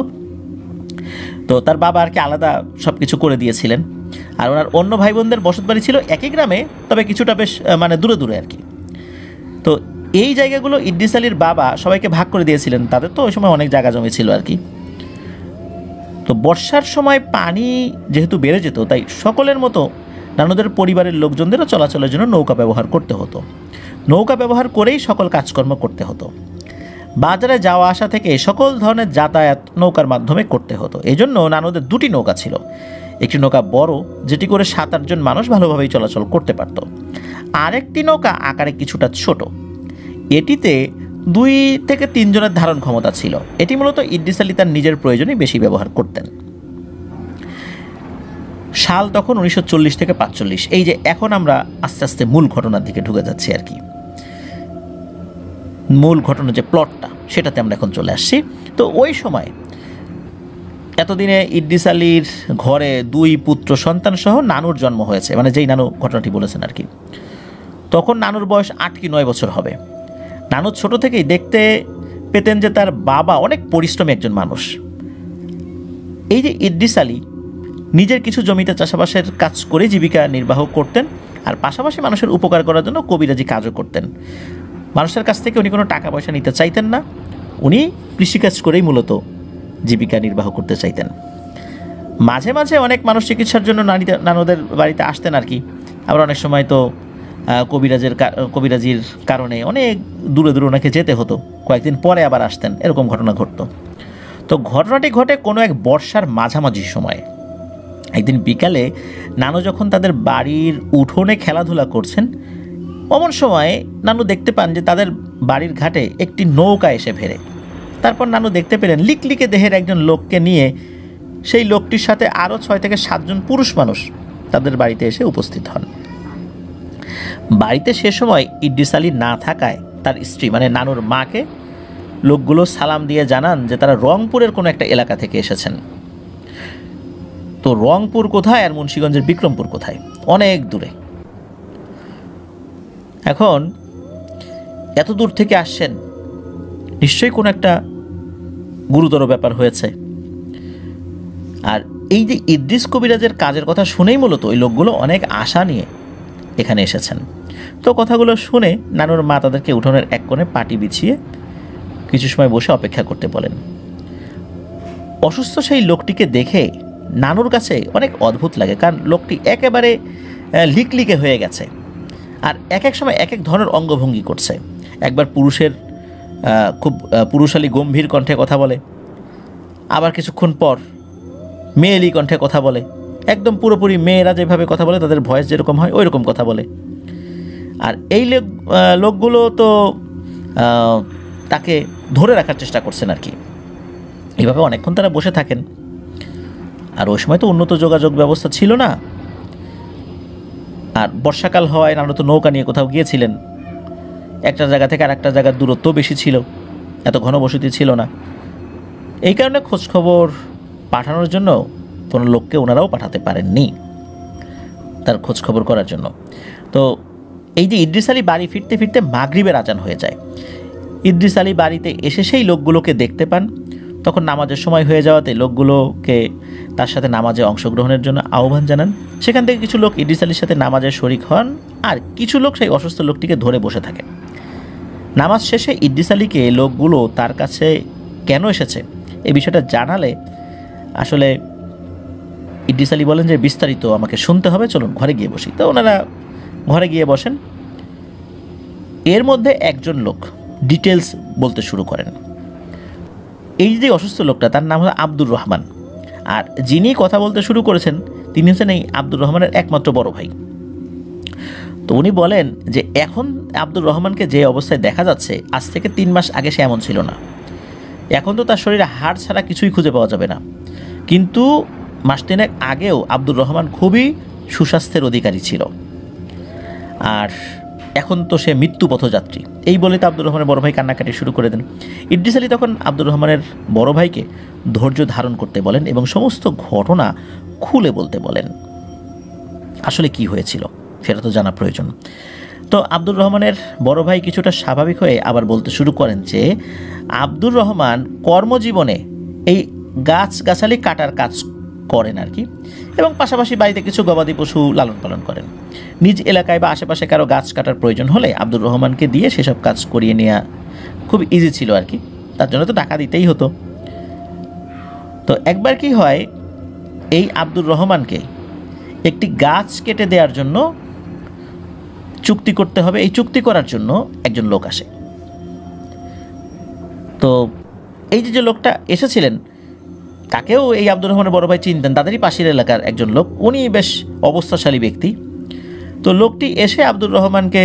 তো তার বাবা আর কি আলাদা সব কিছু করে দিয়েছিলেন। আর ওনার অন্য ভাই বোনদের বসত বাড়ি ছিল একই গ্রামে, তবে কিছুটা বেশ মানে দূরে দূরে আর কি। তো এই জায়গাগুলো ইদ্রিস আলীর বাবা সবাইকে ভাগ করে দিয়েছিলেন। তাদের তো ওই সময় অনেক জায়গা জমি ছিল আর কি। তো বর্ষার সময় পানি যেহেতু বেড়ে যেত, তাই সকলের মতো নানুদের পরিবারের লোকজনদেরও চলাচলের জন্য নৌকা ব্যবহার করতে হতো। নৌকা ব্যবহার করেই সকল কাজকর্ম করতে হতো। বাজারে যাওয়া আসা থেকে সকল ধরনের যাতায়াত নৌকার মাধ্যমে করতে হতো। এই জন্য নানুদের দুটি নৌকা ছিল। একটি নৌকা বড়, যেটি করে 7-8 জন মানুষ ভালোভাবেই চলাচল করতে পারত। আরেকটি নৌকা আকারে কিছুটা ছোট, এটিতে 2 থেকে 3 জনের ধারণ ক্ষমতা ছিল। এটি মূলত ইদ্রিস আলী তার নিজের প্রয়োজনেই বেশি ব্যবহার করতেন। সাল তখন 1940 থেকে 45। এই যে এখন আমরা আস্তে আস্তে মূল ঘটনার দিকে ঢুকে যাচ্ছি আর কি। মূল ঘটনার যে প্লটটা, সেটাতে আমরা এখন চলে আসছি। তো ওই সময় এতদিনে ইদ্রিস আলীর ঘরে 2 পুত্র সন্তান সহ নানুর জন্ম হয়েছে, মানে যেই নানু ঘটনাটি বলেছেন আর কি। তখন নানুর বয়স 8 কি 9 বছর হবে। নানু ছোট থেকেই দেখতে পেতেন যে তার বাবা অনেক পরিশ্রমী একজন মানুষ। এই যে ইদ্রিস আলী নিজের কিছু জমিতে চাষাবাসের কাজ করে জীবিকা নির্বাহ করতেন, আর পাশাপাশি মানুষের উপকার করার জন্য কবিরাজি কাজও করতেন। মানুষের কাছ থেকে উনি কোনো টাকা পয়সা নিতে চাইতেন না, উনি কৃষিকাজ করেই মূলত জীবিকা নির্বাহ করতে চাইতেন। মাঝে মাঝে অনেক মানুষ চিকিৎসার জন্য নানুদের বাড়িতে আসতেন আর কি। আবার অনেক সময় তো কবিরাজির কারণে অনেক দূরে দূরে ওনাকে যেতে হতো, কয়েকদিন পরে আবার আসতেন, এরকম ঘটনা ঘটত। তো ঘটনাটি ঘটে কোনো এক বর্ষার মাঝামাঝি সময়ে। একদিন বিকালে নানু যখন তাদের বাড়ির উঠোনে খেলাধুলা করছেন, অমন সময় নানু দেখতে পান যে তাদের বাড়ির ঘাটে একটি নৌকা এসে ভেড়ে। তারপর নানু দেখতে পেলেন লিকলিকে দেহের একজন লোককে নিয়ে সেই লোকটির সাথে আরও 6 থেকে 7 জন পুরুষ মানুষ তাদের বাড়িতে এসে উপস্থিত হন। বাড়িতে সে সময় ইদ্রিস আলী না থাকায় তার স্ত্রী মানে নানুর মাকে লোকগুলো সালাম দিয়ে জানান যে তারা রংপুরের কোনো একটা এলাকা থেকে এসেছেন। তো রংপুর কোথায় আর মুন্সিগঞ্জের বিক্রমপুর কোথায়, অনেক দূরে। এখন এত দূর থেকে আসছেন, নিশ্চয়ই কোনো একটা গুরুতর ব্যাপার হয়েছে। আর এই যে ইদ্রিস কবিরাজের কাজের কথা শুনেই মূলত ওই লোকগুলো অনেক আশা নিয়ে এখানে এসেছেন। তো কথাগুলো শুনে নানুর মা তাদেরকে উঠোনের এক কোণে পাটি বিছিয়ে কিছু সময় বসে অপেক্ষা করতে বলেন। অসুস্থ সেই লোকটিকে দেখে নানুর কাছে অনেক অদ্ভুত লাগে, কারণ লোকটি একেবারে লিকলিকে হয়ে গেছে, আর এক এক সময় এক এক ধরনের অঙ্গভঙ্গি করছে। একবার পুরুষের খুব পুরুষালী গম্ভীর কণ্ঠে কথা বলে, আবার কিছুক্ষণ পর মেয়েলি কণ্ঠে কথা বলে, একদম পুরোপুরি মেয়েরা যেভাবে কথা বলে তাদের ভয়েস যেরকম হয় ওই রকম কথা বলে। আর এই লোকগুলো তো তাকে ধরে রাখার চেষ্টা করছেন আর কি। এইভাবে অনেকক্ষণ তারা বসে থাকেন। আর ওই সময় তো উন্নত যোগাযোগ ব্যবস্থা ছিল না, আর বর্ষাকাল হওয়ায় নানু তো নৌকা নিয়ে কোথাও গিয়েছিলেন। একটা জায়গা থেকে আর একটা জায়গার দূরত্ব বেশি ছিল, এত ঘনবসতি ছিল না। এই কারণে খোঁজখবর পাঠানোর জন্য কোনো লোককে ওনারাও পাঠাতে পারেননি তার খোঁজখবর করার জন্য। তো এই যে ইদ্রিস আলী বাড়ি ফিরতে ফিরতে মাগরিবের আজান হয়ে যায়। ইদ্রিস আলী বাড়িতে এসে সেই লোকগুলোকে দেখতে পান। তখন নামাজের সময় হয়ে যাওয়াতে লোকগুলোকে তার সাথে নামাজে অংশগ্রহণের জন্য আহ্বান জানান। সেখান থেকে কিছু লোক ইদ্রিস আলীর সাথে নামাজে শরিক হন, আর কিছু লোক সেই অসুস্থ লোকটিকে ধরে বসে থাকে। নামাজ শেষে ইদ্রিস আলীকে লোকগুলো তার কাছে কেন এসেছে এই বিষয়টা জানালে আসলে ইদ্রিস আলী বলেন যে বিস্তারিত আমাকে শুনতে হবে, চলুন ঘরে গিয়ে বসি। তো ওনারা ঘরে গিয়ে বসেন। এর মধ্যে একজন লোক ডিটেলস বলতে শুরু করেন। এই যে অসুস্থ লোকটা, তার নাম হলো আব্দুর রহমান, আর যিনি কথা বলতে শুরু করেছেন তিনি হচ্ছেন এই আব্দুর রহমানের একমাত্র বড় ভাই। তো উনি বলেন যে এখন আব্দুর রহমানকে যে অবস্থায় দেখা যাচ্ছে, আজ থেকে 3 মাস আগে সে এমন ছিল না। এখন তো তার শরীরে হাড় ছাড়া কিছুই খুঁজে পাওয়া যাবে না, কিন্তু মাস 3 আগেও আব্দুর রহমান খুবই সুস্বাস্থ্যের অধিকারী ছিল। আর এখন তো সে মৃত্যু পথযাত্রী। এই বলে তো আব্দুর রহমানের বড় ভাই কান্নাকাটি শুরু করে দেন। ইদ্রিস আলী তখন আব্দুর রহমানের বড় ভাইকে ধৈর্য ধারণ করতে বলেন এবং সমস্ত ঘটনা খুলে বলতে বলেন। আসলে কি হয়েছিল সেটা তো জানা প্রয়োজন। তো আব্দুর রহমানের বড় ভাই কিছুটা স্বাভাবিক হয়ে আবার বলতে শুরু করেন যে আব্দুর রহমান কর্মজীবনে এই গাছগাছালি কাটার কাজ করেন আর কি, এবং পাশাপাশি বাড়িতে কিছু গবাদি পশু লালন পালন করেন। নিজ এলাকায় বা আশেপাশে কারো গাছ কাটার প্রয়োজন হলে আব্দুর রহমানকে দিয়ে সেসব কাজ করিয়ে নেওয়া খুব ইজি ছিল আর কি, তার জন্য তো টাকা দিতেই হতো। তো একবার কি হয়, এই আব্দুর রহমানকে একটি গাছ কেটে দেওয়ার জন্য চুক্তি করতে হবে। এই চুক্তি করার জন্য একজন লোক আসে। তো এই যে লোকটা এসেছিলেন তাকেও এই আব্দুর রহমানের বড় ভাই চিনতেন, তাদেরই পাশের এলাকার একজন লোক, উনি বেশ অবস্থাশালী ব্যক্তি। তো লোকটি এসে আব্দুর রহমানকে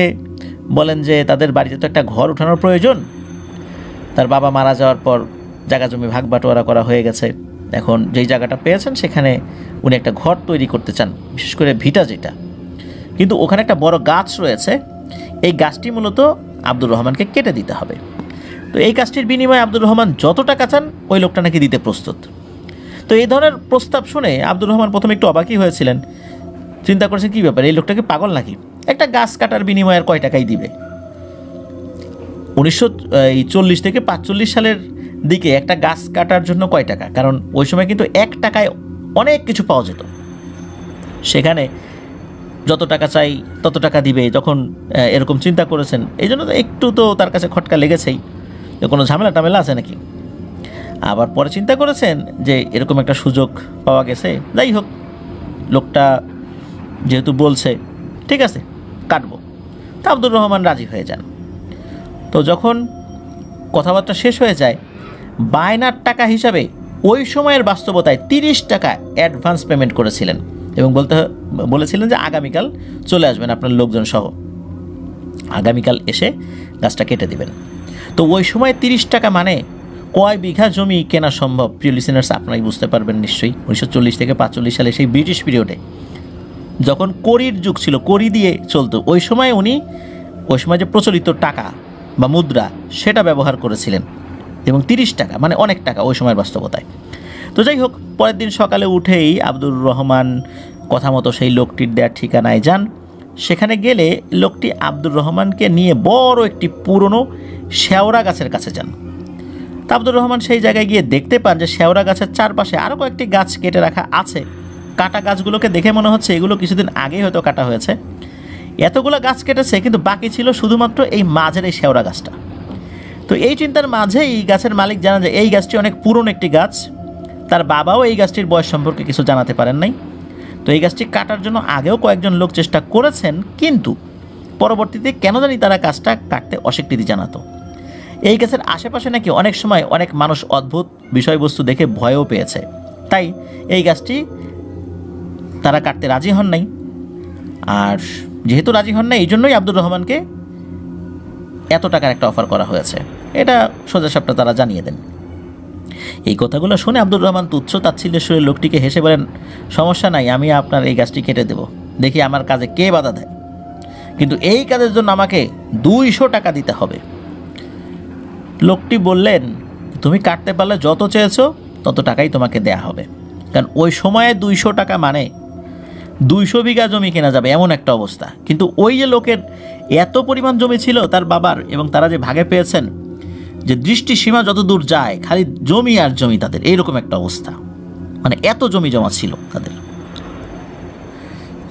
বলেন যে তাদের বাড়িতে তো একটা ঘর উঠানোর প্রয়োজন, তার বাবা মারা যাওয়ার পর জায়গা জমি ভাগ বাটোয়ারা করা হয়ে গেছে, এখন যেই জায়গাটা পেয়েছেন সেখানে উনি একটা ঘর তৈরি করতে চান, বিশেষ করে ভিটা যেটা, কিন্তু ওখানে একটা বড় গাছ রয়েছে, এই গাছটি মূলত আব্দুর রহমানকে কেটে দিতে হবে। তো এই কাজটির বিনিময়ে আব্দুর রহমান যত টাকা চান ওই লোকটা নাকি দিতে প্রস্তুত। তো এই ধরনের প্রস্তাব শুনে আব্দুর রহমান প্রথমে একটু অবাকই হয়েছিলেন, চিন্তা করেছেন কী ব্যাপার, এই লোকটাকে পাগল নাকি, একটা গাছ কাটার বিনিময়ে আর কয় টাকাই দিবে। 1940 থেকে 45 সালের দিকে একটা গাছ কাটার জন্য কয় টাকা, কারণ ওই সময় কিন্তু 1 টাকায় অনেক কিছু পাওয়া যেত, সেখানে যত টাকা চাই তত টাকা দিবে। যখন এরকম চিন্তা করেছেন এই জন্য তো একটু তো তার কাছে খটকা লেগেছেই, কোনো ঝামেলা টামেলা আছে নাকি। আবার পরে চিন্তা করেছেন যে এরকম একটা সুযোগ পাওয়া গেছে, যাই হোক লোকটা যেহেতু বলছে ঠিক আছে কাটবো, তা আব্দুর রহমান রাজি হয়ে যান। তো যখন কথাবার্তা শেষ হয়ে যায়, বায়নার টাকা হিসাবে ওই সময়ের বাস্তবতায় 30 টাকা অ্যাডভান্স পেমেন্ট করেছিলেন এবং বলেছিলেন যে আগামীকাল চলে আসবেন আপনার লোকজন সহ, আগামীকাল এসে গাছটা কেটে দিবেন। তো ওই সময় 30 টাকা মানে কয় বিঘা জমি কেনা সম্ভব, প্রিয় লিসেনার্স আপনারাই বুঝতে পারবেন নিশ্চয়ই। 1940 থেকে 45 সালে সেই ব্রিটিশ পিরিয়ডে যখন কড়ির যুগ ছিল, কড়ি দিয়ে চলতো, ওই সময় উনি ওই সময় যে প্রচলিত টাকা বা মুদ্রা সেটা ব্যবহার করেছিলেন, এবং 30 টাকা মানে অনেক টাকা ওই সময়ের বাস্তবতায়। তো যাই হোক, পরের দিন সকালে উঠেই আব্দুর রহমান কথা মতো সেই লোকটির দেওয়ার ঠিকানায় যান। সেখানে গেলে লোকটি আব্দুর রহমানকে নিয়ে বড় একটি পুরনো শেওড়া গাছের কাছে যান। তা আব্দুর রহমান সেই জায়গায় গিয়ে দেখতে পান যে শেওড়া গাছের চারপাশে আরও কয়েকটি গাছ কেটে রাখা আছে। কাটা গাছগুলোকে দেখে মনে হচ্ছে এগুলো কিছুদিন আগেই হয়তো কাটা হয়েছে। এতগুলো গাছ কেটেছে, কিন্তু বাকি ছিল শুধুমাত্র এই মাঝের এই শেওড়া গাছটা। তো এই চিন্তার মাঝেই গাছের মালিক জানান যে এই গাছটি অনেক পুরনো একটি গাছ, তার বাবাও এই গাছটির বয়স সম্পর্কে কিছু জানাতে পারেন নাই। তো এই গাছটি কাটার জন্য আগেও কয়েকজন লোক চেষ্টা করেছেন, কিন্তু পরবর্তীতে কেন জানি তারা গাছটা কাটতে অস্বীকৃতি জানাতো। এই গাছের আশেপাশে নাকি অনেক সময় অনেক মানুষ অদ্ভুত বিষয়বস্তু দেখে ভয়ও পেয়েছে, তাই এই গাছটি তারা কাটতে রাজি হন নাই। আর যেহেতু রাজি হন নাই, এই জন্যই আব্দুর রহমানকে এত টাকার একটা অফার করা হয়েছে, এটা সোজাসাপটা তারা জানিয়ে দেন। এই কথাগুলো শুনে আব্দুর রহমান তুচ্ছ তাচ্ছিল্যের সুরে লোকটিকে হেসে বলেন, সমস্যা নাই, আমি আপনার এই গাছটি কেটে দেব, দেখি আমার কাজে কে বাধা দেয়, কিন্তু এই কাজের জন্য আমাকে 200 টাকা দিতে হবে। লোকটি বললেন, তুমি কাটতে পারলে যত চেয়েছো তত টাকাই তোমাকে দেয়া হবে, কারণ ওই সময়ে 200 টাকা মানে 200 বিঘা জমি কেনা যাবে এমন একটা অবস্থা। কিন্তু ওই যে লোকের এত পরিমাণ জমি ছিল তার বাবার, এবং তারা যে ভাগে পেয়েছেন, যে দৃষ্টিসীমা যত দূর যায় খালি জমি আর জমি, তাদের এইরকম একটা অবস্থা, মানে এত জমি জমা ছিল তাদের।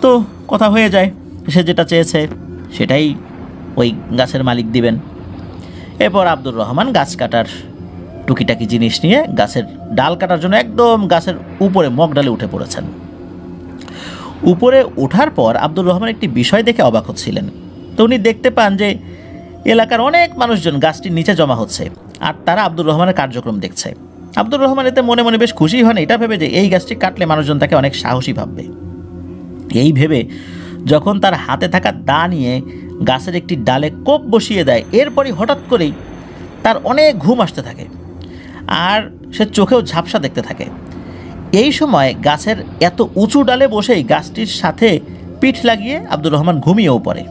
তো কথা হয়ে যায়, সে যেটা চেয়েছে সেটাই ওই গাছের মালিক দিবেন। এরপর আব্দুর রহমান গাছ কাটার টুকিটাকি জিনিস নিয়ে গাছের ডাল কাটার জন্য একদম গাছের উপরে মগডালে উঠে পড়েছেন। উপরে ওঠার পর আব্দুর রহমান একটি বিষয় দেখে অবাক হচ্ছিলেন। তো উনি দেখতে পান যে এলাকার অনেক মানুষজন গাছটির নিচে জমা হচ্ছে, আর তারা আব্দুর রহমানের কার্যক্রম দেখছে। আব্দুর রহমান এতে মনে মনে বেশ খুশি হন, এটা ভেবে যে এই গাছটি কাটলে মানুষজন তাকে অনেক সাহসী ভাববে। এই ভেবে যখন তার হাতে থাকা দা নিয়ে গাছের একটি ডালে কোপ বসিয়ে দেয়, এরপরই হঠাৎ করেই তার অনেক ঘুম আসতে থাকে, আর সে চোখেও ঝাপসা দেখতে থাকে। এই সময় গাছের এত উঁচু ডালে বসেই গাছটির সাথে পিঠ লাগিয়ে আব্দুর রহমান ঘুমিয়েও পড়ে।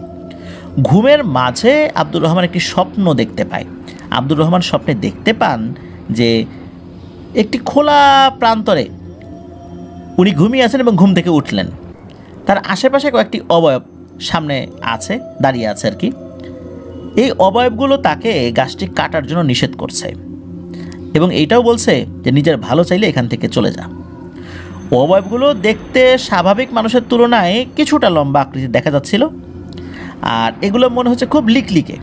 ঘুমের মাঝে আব্দুর রহমান একটি স্বপ্ন দেখতে পায়। আব্দুর রহমান স্বপ্নে দেখতে পান যে একটি খোলা প্রান্তরে উনি ঘুমিয়ে আছেন এবং ঘুম থেকে উঠলেন। তার আশেপাশে কয়েকটি অবয়ব সামনে আছে, দাঁড়িয়ে আছে আর কি। এই অবয়বগুলো তাকে গাছটি কাটার জন্য নিষেধ করছে এবং এইটাও বলছে যে নিজের ভালো চাইলে এখান থেকে চলে যা। অবয়বগুলো দেখতে স্বাভাবিক মানুষের তুলনায় কিছুটা লম্বা আকৃতি দেখা যাচ্ছিল, আর এগুলো মনে হচ্ছে খুব লিকলিকে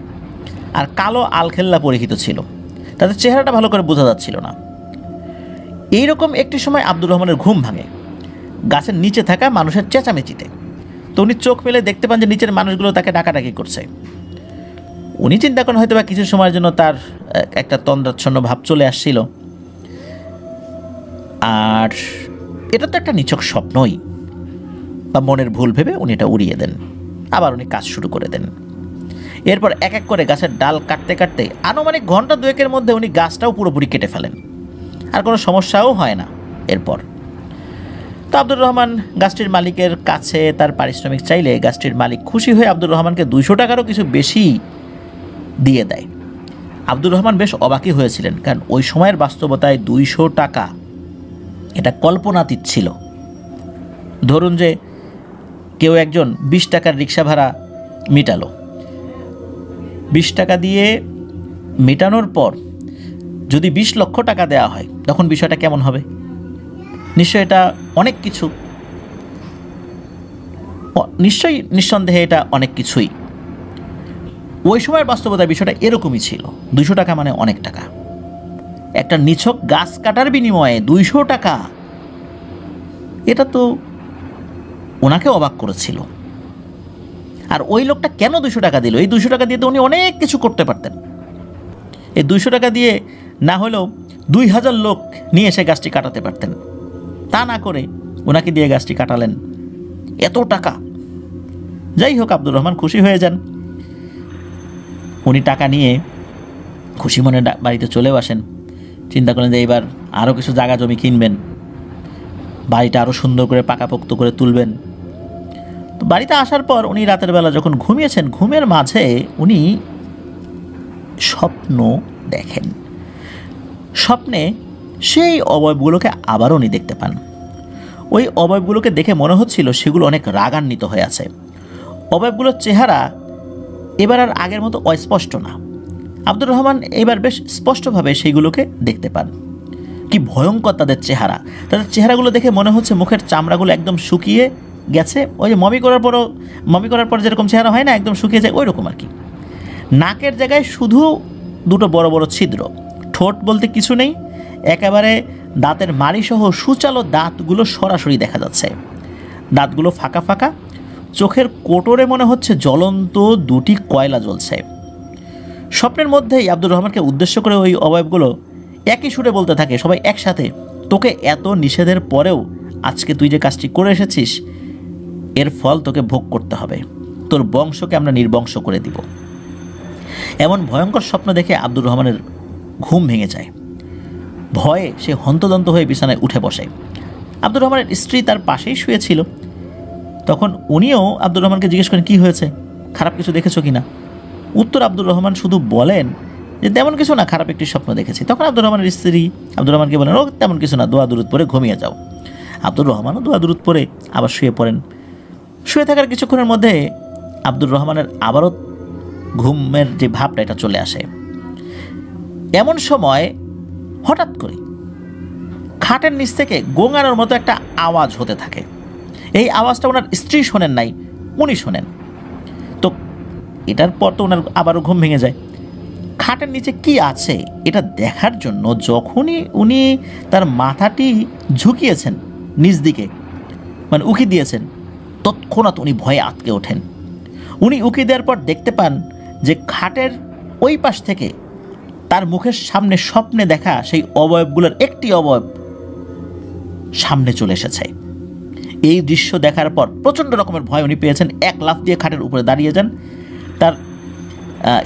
আর কালো আলখেল্লা পরিহিত ছিল। তাদের চেহারাটা ভালো করে বোঝা যাচ্ছিল না। এইরকম একটি সময় আব্দুর রহমানের ঘুম ভাঙে গাছের নিচে থাকা মানুষের চেঁচামেচিতে। তো উনি চোখ মেলে দেখতে পান যে নিচের মানুষগুলো তাকে ডাকাডাকি করছে। উনি চিন্তা করেন হয়তো বা কিছু সময়ের জন্য তার একটা তন্দ্রাচ্ছন্ন ভাব চলে আসছিল, আর এটা তো একটা নিছক স্বপ্নই বা মনের ভুল ভেবে উনি এটা উড়িয়ে দেন। আবার উনি কাজ শুরু করে দেন। এরপর এক এক করে গাছের ডাল কাটতে কাটতে আনুমানিক ঘন্টা দুয়েকের মধ্যে উনি গাছটাও পুরোপুরি কেটে ফেলেন, আর কোনো সমস্যাও হয় না এরপর। তো আব্দুর রহমান গাছটির মালিকের কাছে তার পারিশ্রমিক চাইলে গাছটির মালিক খুশি হয়ে আব্দুর রহমানকে 200 টাকারও কিছু বেশি দিয়ে দেয়। আব্দুর রহমান বেশ অবাকই হয়েছিলেন, কারণ ওই সময়ের বাস্তবতায় 200 টাকা এটা কল্পনাতীত ছিল। ধরুন যে কেউ একজন 20 টাকার রিক্সা ভাড়া মেটালো, 20 টাকা দিয়ে মেটানোর পর যদি 20 লক্ষ টাকা দেওয়া হয় তখন বিষয়টা কেমন হবে? নিশ্চয়ই এটা অনেক কিছু, নিশ্চয়ই নিঃসন্দেহে এটা অনেক কিছুই। ওই সময়ের বাস্তবতায় বিষয়টা এরকমই ছিল। 200 টাকা মানে অনেক টাকা। একটা নিছক গাছ কাটার বিনিময়ে 200 টাকা, এটা তো ওনাকে অবাক করেছিল। আর ওই লোকটা কেন 200 টাকা দিল? এই 200 টাকা দিয়ে তো উনি অনেক কিছু করতে পারতেন। এই 200 টাকা দিয়ে না হলেও 2000 লোক নিয়ে এসে গাছটি কাটাতে পারতেন। তা না করে ওনাকে দিয়ে গাছটি কাটালেন, এত টাকা। যাই হোক, আব্দুর রহমান খুশি হয়ে যান। উনি টাকা নিয়ে খুশি মনে বাড়িতে চলেও আসেন। চিন্তা করেন যে এবার আরও কিছু জায়গা জমি কিনবেন, বাড়িটা আরও সুন্দর করে পাকাপোক্ত করে তুলবেন। তো বাড়িতে আসার পর উনি রাতের বেলা যখন ঘুমিয়েছেন, ঘুমের মাঝে উনি স্বপ্ন দেখেন। স্বপ্নে সেই অবয়বগুলোকে আবারও উনি দেখতে পান। ওই অবয়বগুলোকে দেখে মনে হচ্ছিল সেগুলো অনেক রাগান্বিত হয়ে আছে। অবয়বগুলোর চেহারা এবার আর আগের মতো অস্পষ্ট না। আব্দুর রহমান এবার বেশ স্পষ্টভাবে সেইগুলোকে দেখতে পান। কি ভয়ঙ্কর তাদের চেহারা! তাদের চেহারাগুলো দেখে মনে হচ্ছে মুখের চামড়াগুলো একদম শুকিয়ে গেছে। ওই যে মমি করার পর যেরকম চেহারা হয় না, একদম শুকিয়ে যায় ওই রকম আর কি। নাকের জায়গায় শুধু দুটো বড় বড় ছিদ্র, ঠোঁট বলতে কিছু নেই, একেবারে দাঁতের মাড়িসহ সুচালো দাঁতগুলো সরাসরি দেখা যাচ্ছে। দাঁতগুলো ফাঁকা ফাঁকা, চোখের কোটরে মনে হচ্ছে জ্বলন্ত দুটি কয়লা জ্বলছে। স্বপ্নের মধ্যেই আব্দুর রহমানকে উদ্দেশ্য করে ওই অবয়বগুলো একই সুরে বলতে থাকে, সবাই একসাথে, তোকে এত নিষেধের পরেও আজকে তুই যে কাজটি করে এসেছিস, এর ফল তোকে ভোগ করতে হবে। তোর বংশকে আমরা নির্বংশ করে দিব। এমন ভয়ঙ্কর স্বপ্ন দেখে আব্দুর রহমানের ঘুম ভেঙে যায়। ভয়ে সে হন্তদন্ত হয়ে বিছানায় উঠে বসে। আব্দুর রহমানের স্ত্রী তার পাশেই শুয়েছিল। তখন উনিও আব্দুর রহমানকে জিজ্ঞেস করেন, কী হয়েছে, খারাপ কিছু দেখেছো কি না? উত্তর আব্দুর রহমান শুধু বলেন যে তেমন কিছু না, খারাপ একটি স্বপ্ন দেখেছি। তখন আব্দুর রহমানের স্ত্রী আব্দুর রহমানকে বলেন, ও তেমন কিছু না, দোয়া দুরুদ পরে ঘুমিয়ে যাও। আব্দুর রহমানও দোয়া দুরুদ পরে আবার শুয়ে পড়েন। শুয়ে থাকার কিছুক্ষণের মধ্যে আব্দুর রহমানের আবারও ঘুমের যে ভাবটা এটা চলে আসে। এমন সময় হঠাৎ করে খাটের নিচ থেকে গোঙানোর মতো একটা আওয়াজ হতে থাকে। এই আওয়াজটা ওনার স্ত্রী শোনেন নাই, উনি শোনেন। তো এটার পর তো ওনার আবারও ঘুম ভেঙে যায়। খাটের নিচে কি আছে এটা দেখার জন্য যখনই উনি তার মাথাটি ঝুঁকিয়েছেন নিচ দিকে, মানে উকি দিয়েছেন, তৎক্ষণাৎ উনি ভয়ে আটকে ওঠেন। উনি উকি দেওয়ার পর দেখতে পান যে খাটের ওই পাশ থেকে তার মুখের সামনে স্বপ্নে দেখা সেই অবয়বগুলোর একটি অবয়ব সামনে চলে এসেছে। এই দৃশ্য দেখার পর প্রচণ্ড রকমের ভয় উনি পেয়েছেন। এক লাফ দিয়ে খাটের উপরে দাঁড়িয়ে যান। তার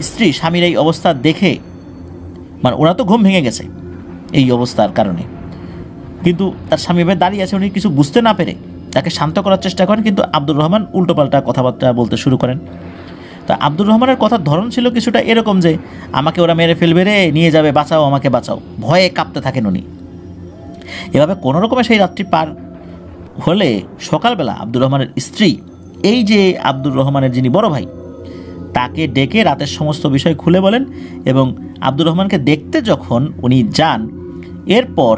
স্ত্রী স্বামীর এই অবস্থা দেখে, মানে ওরা তো ঘুম ভেঙে গেছে এই অবস্থার কারণে, কিন্তু তার স্বামী এবার দাঁড়িয়ে আছে। উনি কিছু বুঝতে না পেরে তাকে শান্ত করার চেষ্টা করেন, কিন্তু আব্দুর রহমান উল্টোপাল্টা কথাবার্তা বলতে শুরু করেন। তো আব্দুর রহমানের কথার ধরন ছিল কিছুটা এরকম যে আমাকে ওরা মেরে ফেলবে রে, নিয়ে যাবে, বাঁচাও আমাকে বাঁচাও, ভয়ে কাঁপতে থাকেন উনি। এভাবে কোনো রকমে সেই রাত্রি পার হলে সকালবেলা আব্দুর রহমানের স্ত্রী, এই যে আব্দুর রহমানের যিনি বড় ভাই, তাকে ডেকে রাতের সমস্ত বিষয় খুলে বলেন এবং আব্দুর রহমানকে দেখতে যখন উনি যান, এরপর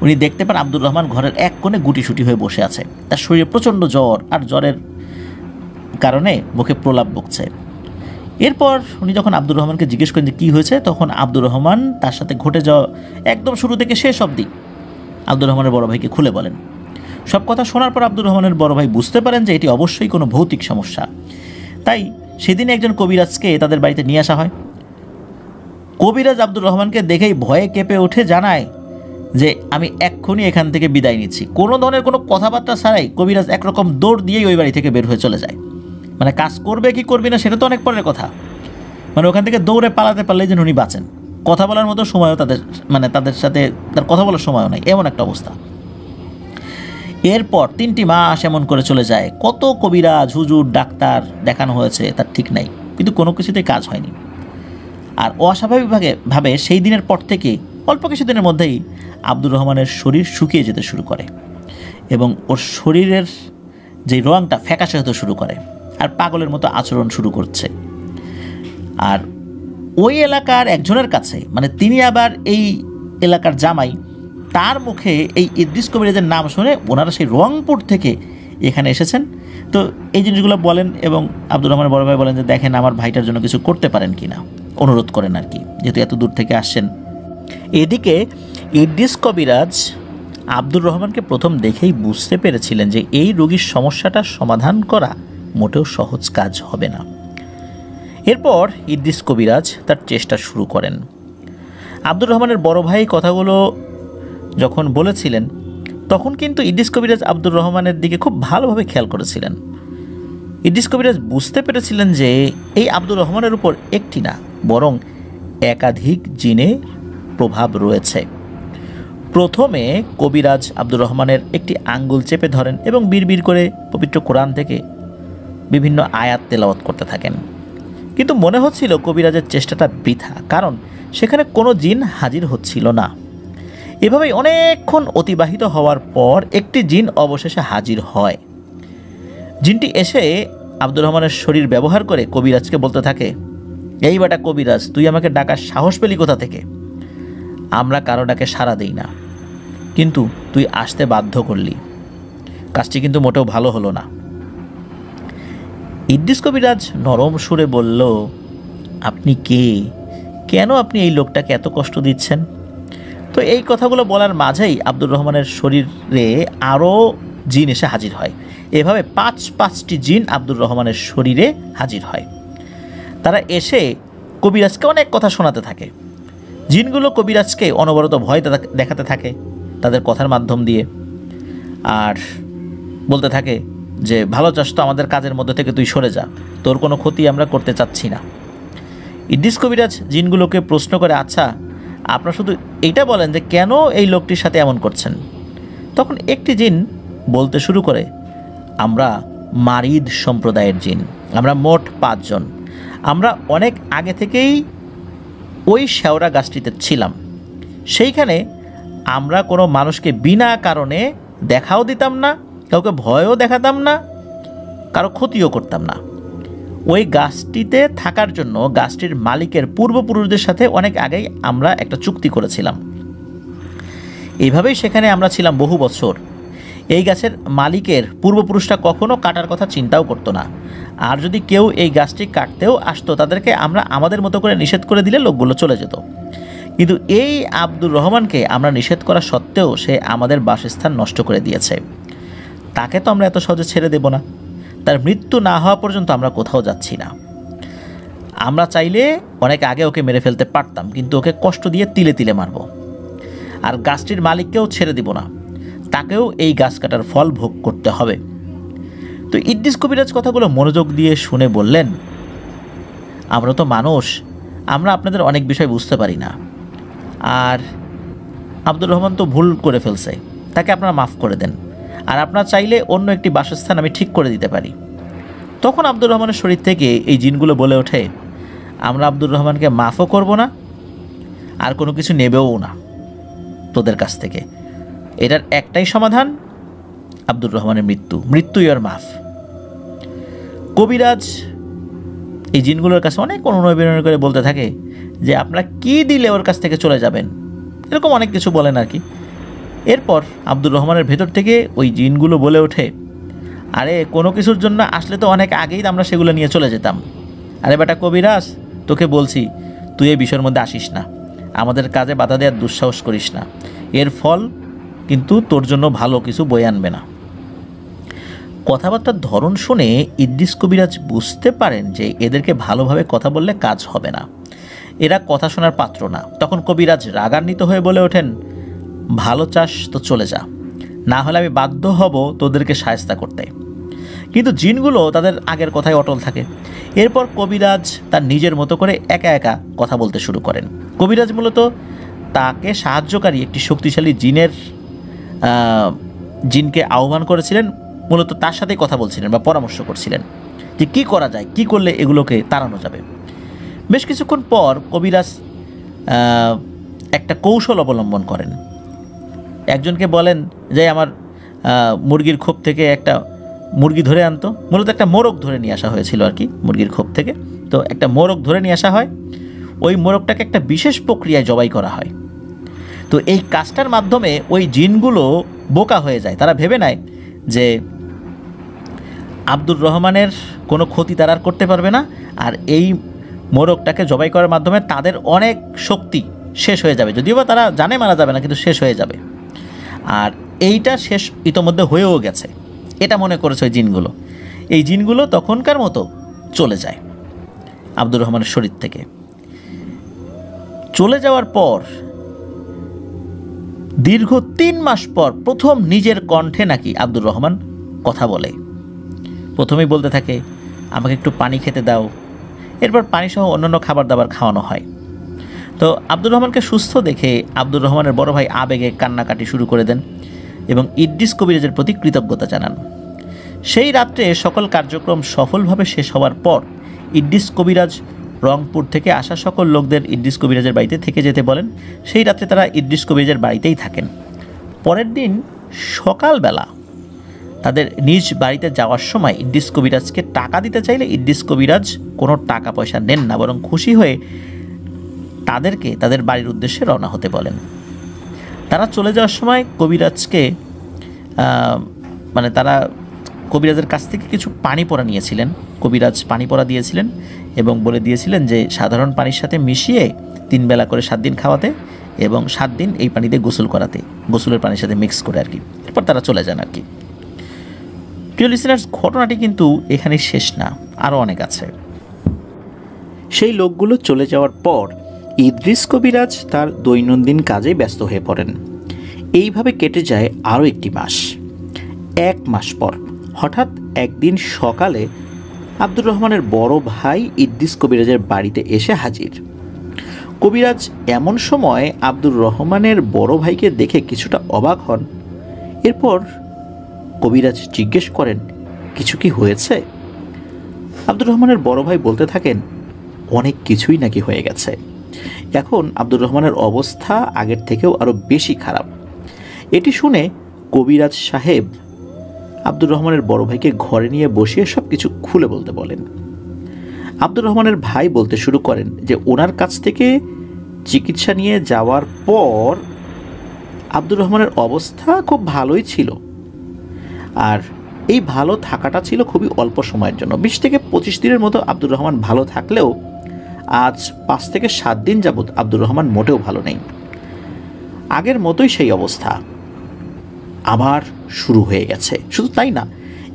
উনি দেখতে পান আব্দুর রহমান ঘরের এক কোণে গুটিসুটি হয়ে বসে আছে। তার শরীরে প্রচণ্ড জ্বর, আর জ্বরের কারণে মুখে প্রলাপ বকছে। এরপর উনি যখন আব্দুর রহমানকে জিজ্ঞেস করেন যে কী হয়েছে, তখন আব্দুর রহমান তার সাথে ঘটে যাওয়া একদম শুরু থেকে শেষ অবধি আব্দুর রহমানের বড় ভাইকে খুলে বলেন। সব কথা শোনার পর আব্দুর রহমানের বড় ভাই বুঝতে পারেন যে এটি অবশ্যই কোনো ভৌতিক সমস্যা। তাই সেদিন একজন কবিরাজকে তাদের বাড়িতে নিয়ে আসা হয়। কবিরাজ আব্দুর রহমানকে দেখেই ভয়ে কেঁপে উঠে জানায় যে আমি এক্ষুনি এখান থেকে বিদায় নিচ্ছি। কোনো ধরনের কোনো কথাবার্তা ছাড়াই কবিরাজ একরকম দৌড় দিয়েই ওই বাড়ি থেকে বের হয়ে চলে যায়। মানে কাজ করবে কি করবে না সেটা তো অনেক পরের কথা, মানে ওখান থেকে দৌড়ে পালাতে পারলেই যেন উনি বাঁচেন। কথা বলার মতো সময়ও তাদের সাথে তার কথা বলার সময়ও নাই, এমন একটা অবস্থা। এরপর 3টি মাস এমন করে চলে যায়। কত কবিরাজ, হুজুর, ডাক্তার দেখানো হয়েছে তার ঠিক নাই, কিন্তু কোনো কিছুতেই কাজ হয়নি। আর অস্বাভাবিকভাবে সেই দিনের পর থেকে অল্প কিছুদিনের মধ্যেই আব্দুর রহমানের শরীর শুকিয়ে যেতে শুরু করে এবং ওর শরীরের যে রঙটা ফ্যাকাশে হতে শুরু করে আর পাগলের মতো আচরণ শুরু করছে। আর ওই এলাকার একজনের কাছে, মানে তিনি আবার এই এলাকার জামাই, তার মুখে এই ইদ্রিস কবিরাজের নাম শুনে ওনারা সেই রংপুর থেকে এখানে এসেছেন। তো এই জিনিসগুলো বলেন এবং আব্দুর রহমানের বড় ভাই বলেন যে দেখেন আমার ভাইটার জন্য কিছু করতে পারেন কি না, অনুরোধ করেন আর কি, যেহেতু এত দূর থেকে আসছেন। এদিকে ইদ্রিস কবিরাজ আব্দুর রহমানকে প্রথম দেখেই বুঝতে পেরেছিলেন যে এই রোগীর সমস্যাটা সমাধান করা মোটেও সহজ কাজ হবে না। এরপর ইদ্রিস কবিরাজ তার চেষ্টা শুরু করেন। আব্দুর রহমানের বড় ভাই কথাগুলো যখন বলেছিলেন, তখন কিন্তু ইদ্রিস কবিরাজ আব্দুর রহমানের দিকে খুব ভালোভাবে খেয়াল করেছিলেন। ইদ্রিস কবিরাজ বুঝতে পেরেছিলেন যে এই আব্দুর রহমানের উপর একটি না বরং একাধিক জিনের প্রভাব রয়েছে। প্রথমে কবিরাজ আব্দুর রহমানের একটি আঙ্গুল চেপে ধরেন এবং বিড়বিড় করে পবিত্র কোরআন থেকে বিভিন্ন আয়াত তেলাওয়াত করতে থাকেন। কিন্তু মনে হচ্ছিল কবিরাজের চেষ্টাটা বৃথা, কারণ সেখানে কোনো জিন হাজির হচ্ছিল না। এভাবেই অনেকক্ষণ অতিবাহিত হওয়ার পর একটি জিন অবশেষে হাজির হয়। জিনটি এসে আব্দুর রহমানের শরীর ব্যবহার করে কবিরাজকে বলতে থাকে, এই বেটা কবিরাজ, তুই আমাকে ডাকার সাহস পেলি কোথা থেকে? আমরা কারো ডাকে সাড়া দেই না, কিন্তু তুই আসতে বাধ্য করলি, কাজটি কিন্তু মোটেও ভালো হলো না। ইদ্রিস কবিরাজ নরম সুরে বলল, আপনি কে? কেন আপনি এই লোকটাকে এত কষ্ট দিচ্ছেন? তো এই কথাগুলো বলার মাঝেই আব্দুর রহমানের শরীরে আরও জিন এসে হাজির হয়। এভাবে 5টি জিন আব্দুর রহমানের শরীরে হাজির হয়। তারা এসে কবিরাজকে অনেক কথা শোনাতে থাকে। জিনগুলো কবিরাজকে অনবরত ভয় দেখাতে থাকে তাদের কথার মাধ্যম দিয়ে, আর বলতে থাকে যে ভালো চাস তো আমাদের কাজের মধ্যে থেকে তুই সরে যা, তোর কোনো ক্ষতি আমরা করতে চাচ্ছি না। ইদ্রিস কবিরাজ জিনগুলোকে প্রশ্ন করে, আচ্ছা আপনারা শুধু এইটা বলেন যে কেন এই লোকটির সাথে এমন করছেন? তখন একটি জিন বলতে শুরু করে, আমরা মারিদ সম্প্রদায়ের জিন, আমরা মোট 5 জন। আমরা অনেক আগে থেকেই ওই শেওড়া গাছটিতে ছিলাম। সেইখানে আমরা কোনো মানুষকে বিনা কারণে দেখাও দিতাম না, কাউকে ভয়ও দেখাতাম না, কারো ক্ষতিও করতাম না। ওই গাছটিতে থাকার জন্য গাছটির মালিকের পূর্বপুরুষদের সাথে অনেক আগেই আমরা একটা চুক্তি করেছিলাম। এইভাবেই সেখানে আমরা ছিলাম বহু বছর। এই গাছের মালিকের পূর্বপুরুষরা কখনো কাটার কথা চিন্তাও করতো না, আর যদি কেউ এই গাছটি কাটতেও আসতো তাদেরকে আমরা আমাদের মতো করে নিষেধ করে দিলে লোকগুলো চলে যেত। কিন্তু এই আব্দুর রহমানকে আমরা নিষেধ করা সত্ত্বেও সে আমাদের বাসস্থান নষ্ট করে দিয়েছে। তাকে তো আমরা এত সহজে ছেড়ে দেব না। তার মৃত্যু না হওয়া পর্যন্ত আমরা কোথাও যাচ্ছি না। আমরা চাইলে অনেক আগে ওকে মেরে ফেলতে পারতাম, কিন্তু ওকে কষ্ট দিয়ে তিলে তিলে মারব। আর গাছটির মালিককেও ছেড়ে দিব না, তাকেও এই গাছ কাটার ফল ভোগ করতে হবে। তো ইদ্রিস কবিরাজ কথাগুলো মনোযোগ দিয়ে শুনে বললেন, আমরা তো মানুষ, আমরা আপনাদের অনেক বিষয় বুঝতে পারি না। আর আব্দুর রহমান তো ভুল করে ফেলছে, তাকে আপনারা মাফ করে দেন। আর আপনারা চাইলে অন্য একটি বাসস্থান আমি ঠিক করে দিতে পারি। তখন আব্দুর রহমানের শরীর থেকে এই জিনগুলো বলে ওঠে, আমরা আব্দুর রহমানকে মাফও করব না, আর কোনো কিছু নেবেও না তোদের কাছ থেকে। এটার একটাই সমাধান, আব্দুর রহমানের মৃত্যুই ওর মাফ। কবিরাজ এই জিনগুলোর কাছে অনেক অনুনয় বিনয় করে বলতে থাকে যে আপনারা কি দিলে ওর কাছ থেকে চলে যাবেন, এরকম অনেক কিছু বলেন আর কি। এরপর আব্দুর রহমানের ভেতর থেকে ওই জিনগুলো বলে ওঠে, আরে কোনো কিছুর জন্য আসলে তো অনেক আগেই আমরা সেগুলো নিয়ে চলে যেতাম। আরে বেটা কবিরাজ, তোকে বলছি তুই এই বিষয়ের মধ্যে আসিস না, আমাদের কাজে বাধা দেওয়ার দুঃসাহস করিস না, এর ফল কিন্তু তোর জন্য ভালো কিছু বয়ে আনবে না। কথাবার্তার ধরন শুনে ইদ্রিস কবিরাজ বুঝতে পারেন যে এদেরকে ভালোভাবে কথা বললে কাজ হবে না, এরা কথা শোনার পাত্র না। তখন কবিরাজ রাগান্বিত হয়ে বলে ওঠেন, ভালো চাস তো চলে যা, না হলে আমি বাধ্য হব তোদেরকে শায়েস্তা করতে। কিন্তু জিনগুলো তাদের আগের কথায় অটল থাকে। এরপর কবিরাজ তার নিজের মতো করে একা একা কথা বলতে শুরু করেন। কবিরাজ মূলত তাকে সাহায্যকারী একটি শক্তিশালী জিনকে আহ্বান করেছিলেন, মূলত তার সাথেই কথা বলছিলেন বা পরামর্শ করছিলেন যে কী করা যায়, কী করলে এগুলোকে তাড়ানো যাবে। বেশ কিছুক্ষণ পর কবিরাজ একটা কৌশল অবলম্বন করেন। একজনকে বলেন যে আমার মুরগির খোপ থেকে একটা মুরগি ধরে আনতো, মূলত একটা মোরগ ধরে নিয়ে আসা হয়েছিল আর কি মুরগির খোপ থেকে। তো একটা মোরগ ধরে নিয়ে আসা হয়, ওই মোরগটাকে একটা বিশেষ প্রক্রিয়ায় জবাই করা হয়। তো এই কাজটার মাধ্যমে ওই জিনগুলো বোকা হয়ে যায়, তারা ভেবে নেয় যে আব্দুর রহমানের কোনো ক্ষতি তারা আর করতে পারবে না, আর এই মোরগটাকে জবাই করার মাধ্যমে তাদের অনেক শক্তি শেষ হয়ে যাবে, যদিও বা তারা জানে মারা যাবে না, কিন্তু শেষ হয়ে যাবে। আর এইটা শেষ ইতোমধ্যে হয়েও গেছে, এটা মনে করেছে ওই জিনগুলো। এই জিনগুলো তখনকার মতো চলে যায় আব্দুর রহমানের শরীর থেকে। চলে যাওয়ার পর দীর্ঘ 3 মাস পর প্রথম নিজের কণ্ঠে নাকি আব্দুর রহমান কথা বলে। প্রথমেই বলতে থাকে, আমাকে একটু পানি খেতে দাও। এরপর পানিসহ অন্যান্য খাবার দাবার খাওয়ানো হয়। তো আব্দুর রহমানকে সুস্থ দেখে আব্দুর রহমানের বড় ভাই আবেগে কান্নাকাটি শুরু করে দেন এবং ইদ্রিস কবিরাজের প্রতি কৃতজ্ঞতা জানান। সেই রাত্রে সকল কার্যক্রম সফলভাবে শেষ হওয়ার পর ইদ্রিস কবিরাজ রংপুর থেকে আসা সকল লোকদের ইদ্রিস কবিরাজের বাড়িতে থেকে যেতে বলেন। সেই রাত্রে তারা ইদ্রিস কবিরাজের বাড়িতেই থাকেন। পরের দিন সকালবেলা তাদের নিজ বাড়িতে যাওয়ার সময় ইদ্রিস কবিরাজকে টাকা দিতে চাইলে ইদ্রিস কবিরাজ কোনো টাকা পয়সা নেন না, বরং খুশি হয়ে তাদেরকে তাদের বাড়ির উদ্দেশ্যে রওনা হতে বলেন। তারা চলে যাওয়ার সময় কবিরাজকে তারা কবিরাজের কাছ থেকে কিছু পানি পড়া নিয়েছিলেন। কবিরাজ পানি পড়া দিয়েছিলেন এবং বলে দিয়েছিলেন যে সাধারণ পানির সাথে মিশিয়ে 3 বেলা করে 7 দিন খাওয়াতে এবং 7 দিন এই পানিতে গোসল করাতে, গোসলের পানির সাথে মিক্স করে আর কি। এরপর তারা চলে যান আর কি। প্রিয় লিসেনার্স, ঘটনাটি কিন্তু এখানে শেষ না, আরও অনেক আছে। সেই লোকগুলো চলে যাওয়ার পর ইদ্রিস কবিরাজ তার দৈনন্দিন কাজে ব্যস্ত হয়ে পড়েন। এইভাবে কেটে যায় আরও একটি মাস। 1 মাস পর হঠাৎ একদিন সকালে আব্দুর রহমানের বড় ভাই ইদ্রিস কবিরাজের বাড়িতে এসে হাজির। কবিরাজ এমন সময় আব্দুর রহমানের বড় ভাইকে দেখে কিছুটা অবাক হন। এরপর কবিরাজ জিজ্ঞেস করেন, কিছু কি হয়েছে? আব্দুর রহমানের বড় ভাই বলতে থাকেন, অনেক কিছুই নাকি হয়ে গেছে। এখন আব্দুর রহমানের অবস্থা আগের থেকেও আরও বেশি খারাপ। এটি শুনে কবিরাজ সাহেব আব্দুর রহমানের বড় ভাইকে ঘরে নিয়ে বসিয়ে সব কিছু খুলে বলতে বলেন। আব্দুর রহমানের ভাই বলতে শুরু করেন যে ওনার কাছ থেকে চিকিৎসা নিয়ে যাওয়ার পর আব্দুর রহমানের অবস্থা খুব ভালোই ছিল, আর এই ভালো থাকাটা ছিল খুবই অল্প সময়ের জন্য। 20 থেকে 25 দিনের মতো আব্দুর রহমান ভালো থাকলেও আজ 5 থেকে 7 দিন যাবৎ আব্দুর রহমান মোটেও ভালো নেই। আগের মতোই সেই অবস্থা আবার শুরু হয়ে গেছে। শুধু তাই না,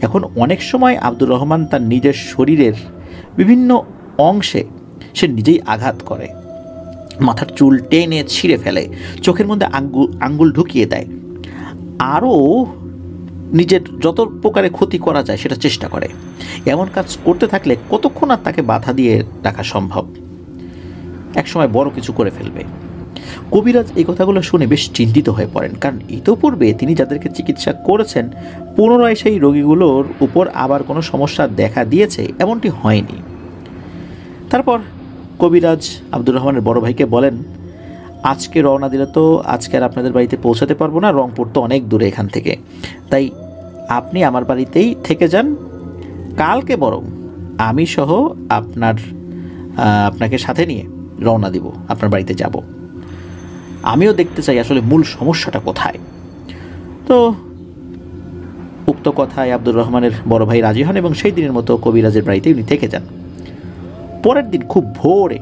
এখন অনেক সময় আব্দুর রহমান তার নিজের শরীরের বিভিন্ন অংশে সে নিজেই আঘাত করে, মাথার চুল টেনে ছিঁড়ে ফেলে, চোখের মধ্যে আঙ্গুল ঢুকিয়ে দেয়, আরও নিজের যত প্রকারে ক্ষতি করা যায় সেটা চেষ্টা করে। এমন কাজ করতে থাকলে কতক্ষণ আর তাকে বাধা দিয়ে রাখা সম্ভব? একসময় বড় কিছু করে ফেলবে। কবিরাজ এই কথাগুলো শুনে বেশ চিন্তিত হয়ে পড়েন, কারণ ইতোপূর্বে তিনি যাদেরকে চিকিৎসা করেছেন পুনরায় সেই রোগীগুলোর উপর আবার কোনো সমস্যা দেখা দিয়েছে এমনটি হয়নি। তারপর কবিরাজ আব্দুর রহমানের বড় ভাইকে বলেন, আজকে রওনা দিলে তো আজকে আর আপনাদের বাড়িতে পৌঁছাতে পারবো না, রংপুর তো অনেক দূরে এখান থেকে, তাই আপনি আমার বাড়িতেই থেকে যান, কালকে বরং আমি সহ আপনাকে সাথে নিয়ে রওনা দিব, আপনার বাড়িতে যাব, আমিও দেখতে চাই আসলে মূল সমস্যাটা কোথায়। তো উক্ত কথায় আব্দুর রহমানের বড় ভাই রাজি হন এবং সেই দিনের মতো কবিরাজের বাড়িতে উনি থেকে যান। পরের দিন খুব ভোরে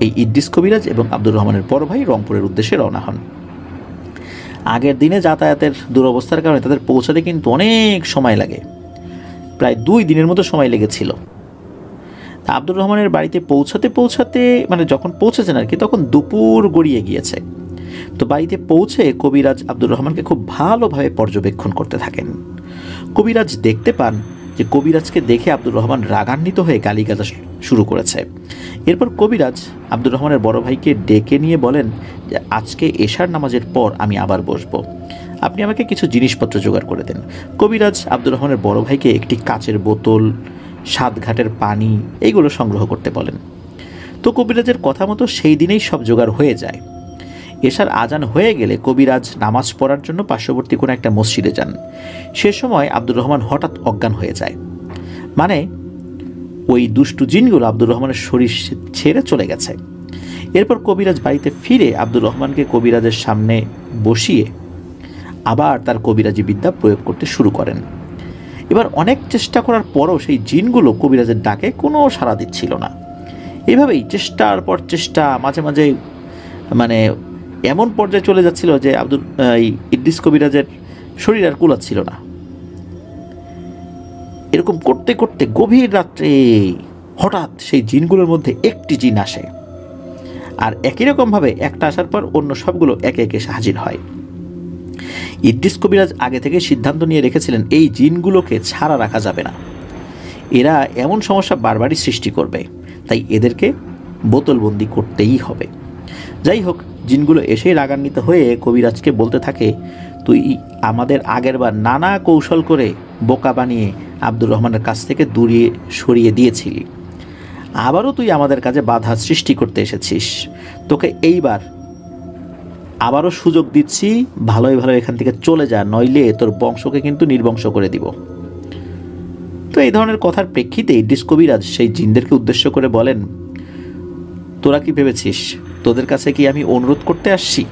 এই ইদ্রিস কবিরাজ এবং আব্দুর রহমানের বড় ভাই রংপুরের উদ্দেশ্যে রওনা হন। আগের দিনে যাতায়াতের দুরবস্থার কারণে তাদের পৌঁছাতে কিন্তু অনেক সময় লাগে, প্রায় 2 দিনের মতো সময় লেগেছিল। আব্দুর রহমানের বাড়িতে পৌঁছাতে মানে যখন পৌঁছেছেন আর কি, তখন দুপুর গড়িয়ে গিয়েছে। তো বাড়িতে পৌঁছে কবিরাজ আব্দুর রহমানকে খুব ভালোভাবে পর্যবেক্ষণ করতে থাকেন। কবিরাজ দেখতে পান যে কবিরাজকে দেখে আব্দুর রহমান রাগান্বিত হয়ে গালিগালাজ শুরু করেছে। এরপর কবিরাজ আব্দুর রহমানের বড় ভাইকে ডেকে নিয়ে বলেন যে আজকে এশার নামাজের পর আমি আবার বসবো, আপনি আমাকে কিছু জিনিসপত্র জোগাড় করে দেন। কবিরাজ আব্দুর রহমানের বড় ভাইকে একটি কাচের বোতল, 7 ঘাটের পানি এইগুলো সংগ্রহ করতে বলেন। তো কবিরাজের কথা মতো সেই দিনেই সব জোগাড় হয়ে যায়। এশার আজান হয়ে গেলে কবিরাজ নামাজ পড়ার জন্য পার্শ্ববর্তী কোনো একটা মসজিদে যান। সে সময় আব্দুর রহমান হঠাৎ অজ্ঞান হয়ে যায়, মানে ওই দুষ্টু জিনগুলো আব্দুর রহমানের শরীর ছেড়ে চলে গেছে। এরপর কবিরাজ বাড়িতে ফিরে আব্দুর রহমানকে কবিরাজের সামনে বসিয়ে আবার তার কবিরাজি বিদ্যা প্রয়োগ করতে শুরু করেন। এবার অনেক চেষ্টা করার পরও সেই জিনগুলো কবিরাজের ডাকে কোনো সাড়া দিচ্ছিল না। এভাবেই চেষ্টার পর চেষ্টা, মাঝে মাঝে মানে এমন পর্যায়ে চলে যাচ্ছিল যে ইদ্রিস কবিরাজের শরীর আর কুলাচ্ছিল না। এরকম করতে করতে গভীর রাত্রে হঠাৎ সেই জিনগুলোর মধ্যে একটি জিন আসে, আর একই রকমভাবে একটা আসার পর অন্য সবগুলো একে একে এসে হাজির হয়। ইদ্রিস কবিরাজ আগে থেকে সিদ্ধান্ত নিয়ে রেখেছিলেন এই জিনগুলোকে ছাড়া রাখা যাবে না, এরা এমন সমস্যা বারবারই সৃষ্টি করবে, তাই এদেরকে বোতলবন্দি করতেই হবে। যাই হোক, জিনগুলো এসেই রাগান্বিত হয়ে কবিরাজকে বলতে থাকে, তুই আমাদের আগেরবার নানা কৌশল করে বোকা বানিয়ে আব্দুর রহমানের কাছ থেকে দূরে সরিয়ে দিয়েছিলি, আবারও তুই আমাদের কাজে বাধা সৃষ্টি করতে এসেছিস, তোকে এইবার আবারও সুযোগ দিচ্ছি, ভালোই ভালো এখান থেকে চলে যা, নইলে তোর বংশকে কিন্তু নির্বংশ করে দিব। তো এই ধরনের কথার প্রেক্ষিতে ইদ্রিস কবিরাজ সেই জিনদেরকে উদ্দেশ্য করে বলেন, তোরা কি ভেবেছিস তোদের কাছে কি আমি অনুরোধ করতে আসছি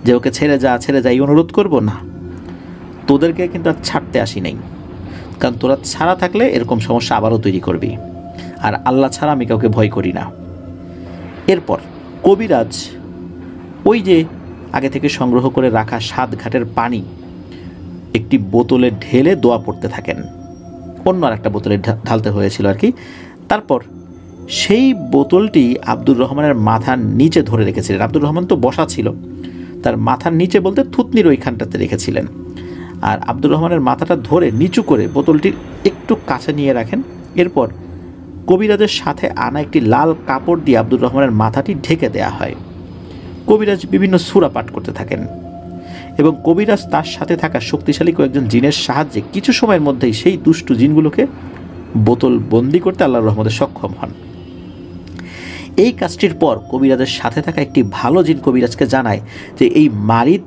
যে ওকে ছেড়ে যা এই অনুরোধ করব না? তোদেরকে কিন্তু আর ছাড়তে আসি নাই, কারণ তোরা ছাড়া থাকলে এরকম সমস্যা আবারও তৈরি করবি, আর আল্লাহ ছাড়া আমি কাউকে ভয় করি না। এরপর কবিরাজ ওই যে আগে থেকে সংগ্রহ করে রাখা 7 ঘাটের পানি একটি বোতলে ঢেলে দোয়া পড়তে থাকেন, অন্য আর একটা বোতলে ঢালতে হয়েছিল আর কি। তারপর সেই বোতলটি আব্দুর রহমানের মাথার নিচে ধরে রেখেছিলেন। আব্দুর রহমান তো বসা ছিল, তার মাথার নিচে বলতে থুতনির ওইখানটাতে রেখেছিলেন, আর আব্দুর রহমানের মাথাটা ধরে নিচু করে বোতলটির একটু কাছে নিয়ে রাখেন। এরপর কবিরাজের সাথে আনা একটি লাল কাপড় দিয়ে আব্দুর রহমানের মাথাটি ঢেকে দেয়া হয়। কবিরাজ বিভিন্ন সূরা পাঠ করতে থাকেন এবং কবিরাজ তার সাথে থাকা শক্তিশালী কয়েকজন জিনের সাহায্যে কিছু সময়ের মধ্যেই সেই দুষ্টু জিনগুলোকে বোতল বন্দি করতে আল্লাহর রহমতে সক্ষম হন। এই কাজটির পর কবিরাজের সাথে থাকা একটি ভালো জিন কবিরাজকে জানায় যে এই মারিদ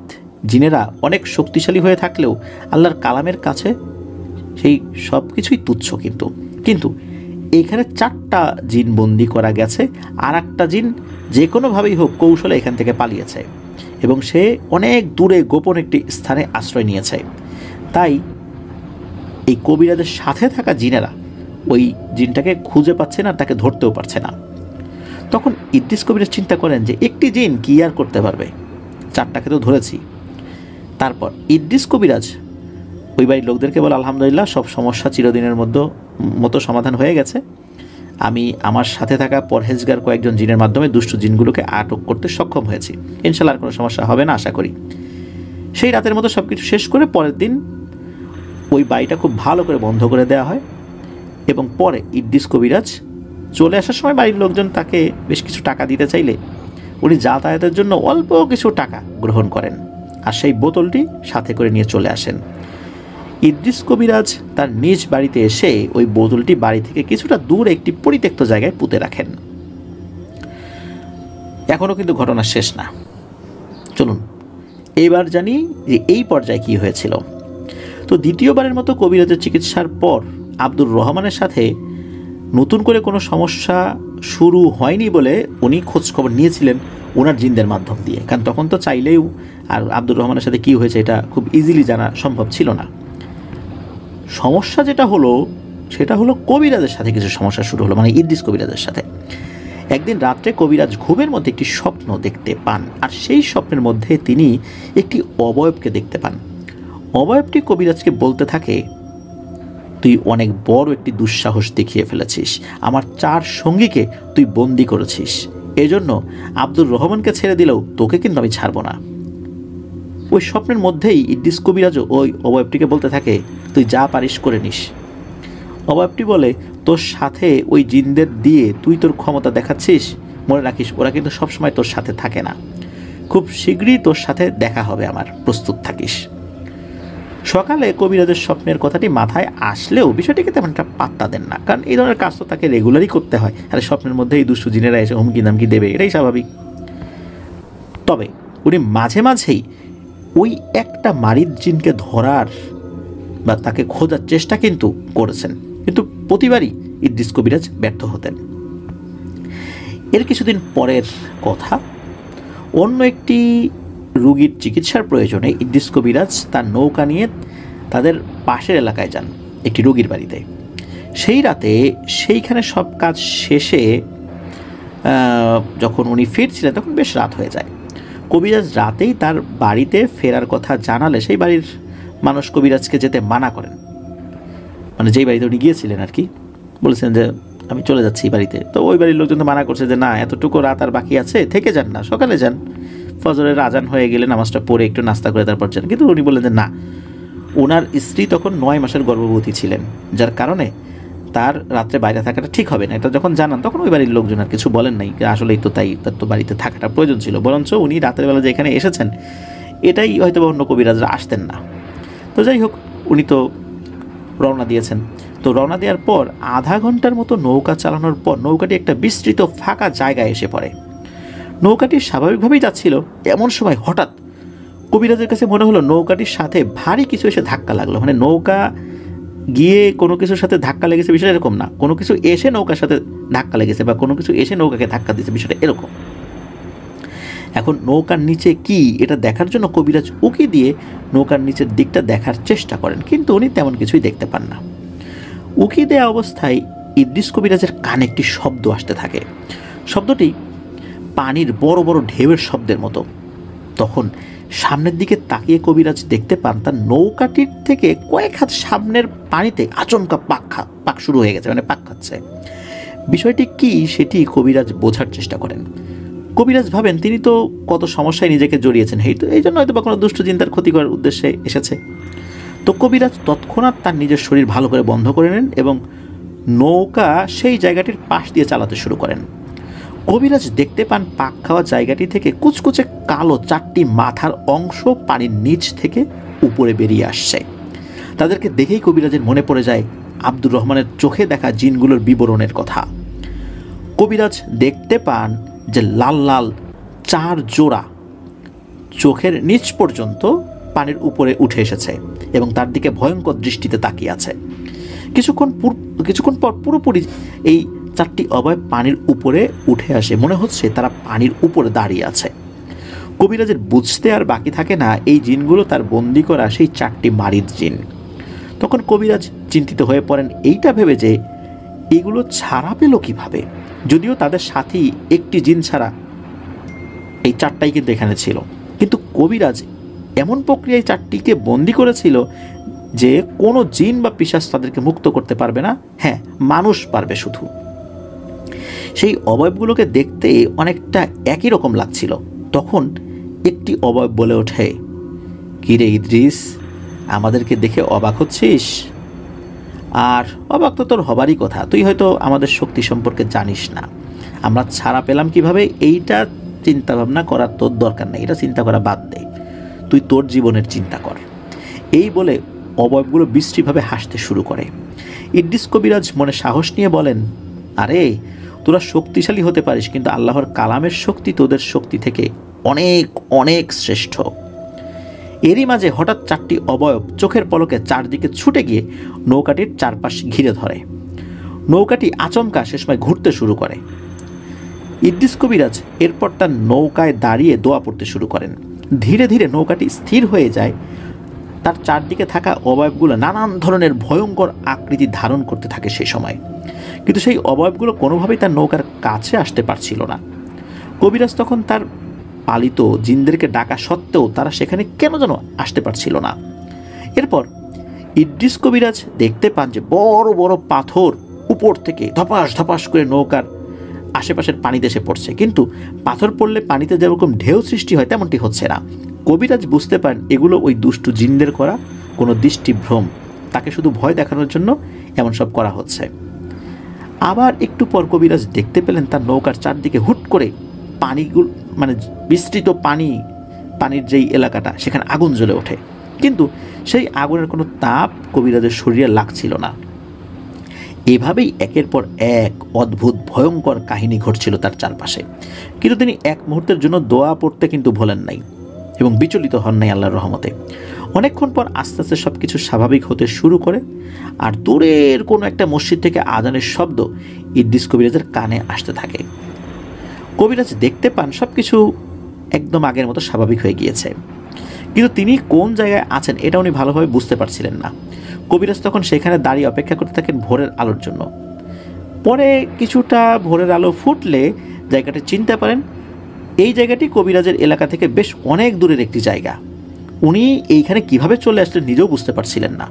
জিনেরা অনেক শক্তিশালী হয়ে থাকলেও আল্লাহর কালামের কাছে সেই সব কিছুই তুচ্ছ, কিন্তু এইখানে 4টা জিন বন্দি করা গেছে, আর একটা জিন যে কোনোভাবেই হোক কৌশলে এখান থেকে পালিয়েছে এবং সে অনেক দূরে গোপন একটি স্থানে আশ্রয় নিয়েছে। তাই এই কবিরাজের সাথে থাকা জিনেরা ওই জিনটাকে খুঁজে পাচ্ছে না, তাকে ধরতেও পারছে না। তখন ইদ্রিস কবিরাজ চিন্তা করেন যে একটি জিন কি আর করতে পারবে, 4টাকে তো ধরেছি। তারপর ইদ্রিস কবিরাজ ওই বাড়ির লোকদেরকে বলে, আলহামদুলিল্লাহ সব সমস্যা চিরদিনের মতো সমাধান হয়ে গেছে, আমি আমার সাথে থাকা পরহেজগার কয়েকজন জিনের মাধ্যমে দুষ্টু জিনগুলোকে আটক করতে সক্ষম হয়েছি, ইনশাআল্লাহ আর কোনো সমস্যা হবে না আশা করি। সেই রাতের মতো সব কিছু শেষ করে পরের দিন ওই বাড়িটা খুব ভালো করে বন্ধ করে দেওয়া হয় এবং পরে ইদ্রিস কবিরাজ চলে আসার সময় বাড়ির লোকজন তাকে বেশ কিছু টাকা দিতে চাইলে উনি যাতায়াতের জন্য অল্প কিছু টাকা গ্রহণ করেন আর সেই বোতলটি সাথে করে নিয়ে চলে আসেন। ইদ্রিস কবিরাজ তার নিজ বাড়িতে এসে ওই বোতলটি বাড়ি থেকে কিছুটা দূরে একটি পরিত্যক্ত জায়গায় পুঁতে রাখেন। এখনও কিন্তু ঘটনা শেষ না, চলুন এইবার জানি যে এই পর্যায়ে কি হয়েছিল। তো দ্বিতীয়বারের মতো কবিরাজের চিকিৎসার পর আব্দুর রহমানের সাথে নতুন করে কোনো সমস্যা শুরু হয়নি বলে উনি খোঁজখবর নিয়েছিলেন ওনার জিনদের মাধ্যম দিয়ে, কারণ তখন তো চাইলেও আর আব্দুর রহমানের সাথে কী হয়েছে এটা খুব ইজিলি জানা সম্ভব ছিল না। সমস্যা যেটা হলো সেটা হলো কবিরাজের সাথে কিছু সমস্যা শুরু হলো, মানে ইদ্রিস কবিরাজের সাথে। একদিন রাত্রে কবিরাজ ঘুমের মধ্যে একটি স্বপ্ন দেখতে পান, আর সেই স্বপ্নের মধ্যে তিনি একটি অবয়বকে দেখতে পান। অবয়বটি কবিরাজকে বলতে থাকে, তুই অনেক বড় একটি দুঃসাহস দেখিয়ে ফেলেছিস, আমার 4 সঙ্গীকে তুই বন্দি করেছিস, এজন্য আব্দুর রহমানকে ছেড়ে দিলেও তোকে কিন্তু আমি ছাড়ব না। ওই স্বপ্নের মধ্যেই ইদ্রিস কবিরাজও ওই অবয়বটিকে বলতে থাকে, তুই যা পারিস করে নিস। অবয়বটি বলে, তোর সাথে ওই জিনদের দিয়ে তুই তোর ক্ষমতা দেখাচ্ছিস, মনে রাখিস ওরা কিন্তু সবসময় তোর সাথে থাকে না, খুব শীঘ্রই তোর সাথে দেখা হবে আমার, প্রস্তুত থাকিস। সকালে কবিরাজের স্বপ্নের কথাটি মাথায় আসলেও বিষয়টিকে তেমন একটা পাত্তা দেন না, কারণ এই ধরনের কাজ তো তাকে রেগুলারই করতে হয়, আর স্বপ্নের মধ্যে এই দুষ্টু জিনেরা এসে হুমকি দামকি দেবে, এটাই স্বাভাবিক। তবে উনি মাঝে মাঝেই ওই একটা মারিদ জিনকে ধরার বা তাকে খোঁজার চেষ্টা কিন্তু করেছেন, কিন্তু প্রতিবারই ইদ্রিস কবিরাজ ব্যর্থ হতেন। এর কিছুদিন পরের কথা, অন্য একটি রোগীর চিকিৎসার প্রয়োজনে ইদ্রিস কবিরাজ তার নৌকা নিয়ে তাদের পাশের এলাকায় যান একটি রোগীর বাড়িতে। সেই রাতে সেইখানে সব কাজ শেষে যখন উনি ফিরছিলেন তখন বেশ রাত হয়ে যায়। কবিরাজ রাতেই তার বাড়িতে ফেরার কথা জানালে সেই বাড়ির মানুষ কবিরাজকে যেতে মানা করেন, মানে যেই বাড়িতে উনি গিয়েছিলেন আর কি, বলেছেন যে আমি চলে যাচ্ছি বাড়িতে। তো ওই বাড়ির লোকজন তো মানা করছে যে না, এতটুকু রাত আর বাকি আছে, থেকে যান না, সকালে যান, ফজরের আজান হয়ে গেলে নামাজটা পড়ে একটু নাস্তা করে তারপর যান। কিন্তু উনি বললেন যে না, ওনার স্ত্রী তখন 9 মাসের গর্ভবতী ছিলেন, যার কারণে তার রাত্রে বাইরে থাকাটা ঠিক হবে না। এটা যখন জানান তখন ওই বাড়ির লোকজন আর কিছু বলেন নাই, আসলেই তো তাই, তার তো বাড়িতে থাকাটা প্রয়োজন ছিল, বরঞ্চ উনি রাতের বেলা যে এখানে এসেছেন এটাই হয়তো অন্য কবিরাজরা আসতেন না। তো যাই হোক, উনি তো রওনা দিয়েছেন। তো রওনা দেওয়ার পর আধা ঘন্টার মতো নৌকা চালানোর পর নৌকাটি একটা বিস্তৃত ফাঁকা জায়গায় এসে পড়ে। নৌকাটি স্বাভাবিকভাবেই যাচ্ছিল, এমন সময় হঠাৎ কবিরাজের কাছে মনে হলো নৌকাটির সাথে ভারী কিছু এসে ধাক্কা লাগলো। মানে নৌকা গিয়ে কোনো কিছুর সাথে ধাক্কা লেগেছে বিষয়টা এরকম না, কোনো কিছু এসে নৌকার সাথে ধাক্কা লেগেছে বা কোনো কিছু এসে নৌকাকে ধাক্কা দিয়েছে, বিষয়টা এরকম। এখন নৌকার নিচে কি এটা দেখার জন্য কবিরাজ উকি দিয়ে নৌকার নিচের দিকটা দেখার চেষ্টা করেন, কিন্তু উনি তেমন কিছুই দেখতে পান না। উকি দেওয়া অবস্থায় ইদ্রিস কবিরাজের কানে একটি শব্দ আসতে থাকে। শব্দটি পানির বড় বড় ঢেউয়ের শব্দের মতো। তখন সামনের দিকে তাকিয়ে কবিরাজ দেখতে পান তার নৌকাটির থেকে কয়েক হাত সামনের পানিতে আচমকা পাক শুরু হয়ে গেছে, মানে পাক খাচ্ছে। বিষয়টি কি সেটি কবিরাজ বোঝার চেষ্টা করেন। কবিরাজ ভাবেন তিনি তো কত সমস্যায় নিজেকে জড়িয়েছেন, এই জন্য হয়তো বা কোনো দুষ্ট চিন্তার ক্ষতি করার উদ্দেশ্যে এসেছে। তো কবিরাজ তৎক্ষণাৎ তার নিজের শরীর ভালো করে বন্ধ করে নেন এবং নৌকা সেই জায়গাটির পাশ দিয়ে চালাতে শুরু করেন। কবিরাজ দেখতে পান পাক খাওয়া জায়গাটি থেকে কুচকুচে কালো 4টি মাথার অংশ পানির নিচ থেকে উপরে বেরিয়ে আসছে। তাদেরকে দেখেই কবিরাজের মনে পড়ে যায় আব্দুর রহমানের চোখে দেখা জিনগুলোর বিবরণের কথা। কবিরাজ দেখতে পান যে লাল লাল 4 জোড়া চোখের নিচ পর্যন্ত পানির উপরে উঠে এসেছে এবং তার দিকে ভয়ঙ্কর দৃষ্টিতে তাকিয়ে আছে। কিছুক্ষণ পর পুরোপুরি এই 4টি অবয়ব পানির উপরে উঠে আসে, মনে হচ্ছে তারা পানির উপরে দাঁড়িয়ে আছে। কবিরাজের বুঝতে আর বাকি থাকে না এই জিনগুলো তার বন্দি করা সেই 4টি মারিদ জিন। তখন কবিরাজ চিন্তিত হয়ে পড়েন এইটা ভেবে যে এগুলো ছাড়া পেল কিভাবে, যদিও তাদের সাথী একটি জিন ছাড়া এই 4টাই কিন্তু এখানে ছিল। কিন্তু কবিরাজ এমন প্রক্রিয়ায় 4টিকে বন্দি করেছিল যে কোনো জিন বা পিশাচ তাদেরকে মুক্ত করতে পারবে না, হ্যাঁ মানুষ পারবে শুধু। সেই অবয়বগুলোকে দেখতে অনেকটা একই রকম লাগছিল। তখন একটি অবয়ব বলে ওঠে, কিরে ইদ্রিস, আমাদেরকে দেখে অবাক হচ্ছিস? আর অবাক তো তোর হবারই কথা, তুই হয়তো আমাদের শক্তি সম্পর্কে জানিস না। আমরা ছাড়া পেলাম কিভাবে এইটা চিন্তা ভাবনা করার তোর দরকার নেই, এটা চিন্তা করা বাদ দে, তুই তোর জীবনের চিন্তা কর। এই বলে অবয়বগুলো বিশ্রীভাবে হাসতে শুরু করে। ইদ্রিস কবিরাজ মনে সাহস নিয়ে বলেন, আরে তোরা শক্তিশালী হতে পারিস, কিন্তু আল্লাহর কালামের শক্তি তোদের শক্তি থেকে অনেক অনেক শ্রেষ্ঠ। এরই মাঝে হঠাৎ 4টি অবয়ব চোখের পলকে চারদিকে ছুটে গিয়ে নৌকাটির চারপাশ ঘিরে ধরে। নৌকাটি আচমকা সে সময় ঘুরতে শুরু করে। ইদ্রিস কবিরাজ এরপর তার নৌকায় দাঁড়িয়ে দোয়া পড়তে শুরু করেন। ধীরে ধীরে নৌকাটি স্থির হয়ে যায়। তার চারদিকে থাকা অবয়বগুলো নানান ধরনের ভয়ঙ্কর আকৃতি ধারণ করতে থাকে সেই সময়, কিন্তু সেই অবয়বগুলো কোনোভাবেই তার নৌকার কাছে আসতে পারছিল না। কবিরাজ তখন তার পালিত জিনদেরকে ডাকা সত্ত্বেও তারা সেখানে কেন যেন আসতে পারছিল না। এরপর ইদ্রিস কবিরাজ দেখতে পান যে বড় বড় পাথর উপর থেকে ধপাস ধপাস করে নৌকার আশেপাশের পানিতে এসে পড়ছে, কিন্তু পাথর পড়লে পানিতে যেরকম ঢেউ সৃষ্টি হয় তেমনটি হচ্ছে না। কবিরাজ বুঝতে পারেন এগুলো ওই দুষ্টু জিনদের করা কোনো দৃষ্টিভ্রম, তাকে শুধু ভয় দেখানোর জন্য এমন সব করা হচ্ছে। আবার একটু পর কবিরাজ দেখতে পেলেন তার নৌকার চারদিকে হুট করে পানিগুলো মানে বিস্তৃত পানির যেই এলাকাটা সেখানে আগুন জ্বলে ওঠে, কিন্তু সেই আগুনের কোনো তাপ কবিরাজের শরীরে লাগছিল না। এভাবেই একের পর এক অদ্ভুত ভয়ঙ্কর কাহিনী ঘটছিল তার চারপাশে, কিন্তু তিনি এক মুহূর্তের জন্য দোয়া পড়তে কিন্তু ভোলেন নাই এবং বিচলিত হন নাই আল্লাহর রহমতে। অনেকক্ষণ পর আস্তে আস্তে সব কিছু স্বাভাবিক হতে শুরু করে, আর দূরের কোনো একটা মসজিদ থেকে আজানের শব্দ ইদ্রিস কবিরাজের কানে আসতে থাকে। কবিরাজ দেখতে পান সব কিছু একদম আগের মতো স্বাভাবিক হয়ে গিয়েছে, কিন্তু তিনি কোন জায়গায় আছেন এটা উনি ভালোভাবে বুঝতে পারছিলেন না। কবিরাজ তখন সেখানে দাঁড়িয়ে অপেক্ষা করতে থাকেন ভোরের আলোর জন্য। পরে কিছুটা ভোরের আলো ফুটলে জায়গাটি চিনতে পারেন এই জায়গাটি কবিরাজের এলাকা থেকে বেশ অনেক দূরের একটি জায়গা। উনি এইখানে কিভাবে চলে আসলেন নিজেও বুঝতে পারছিলেন না।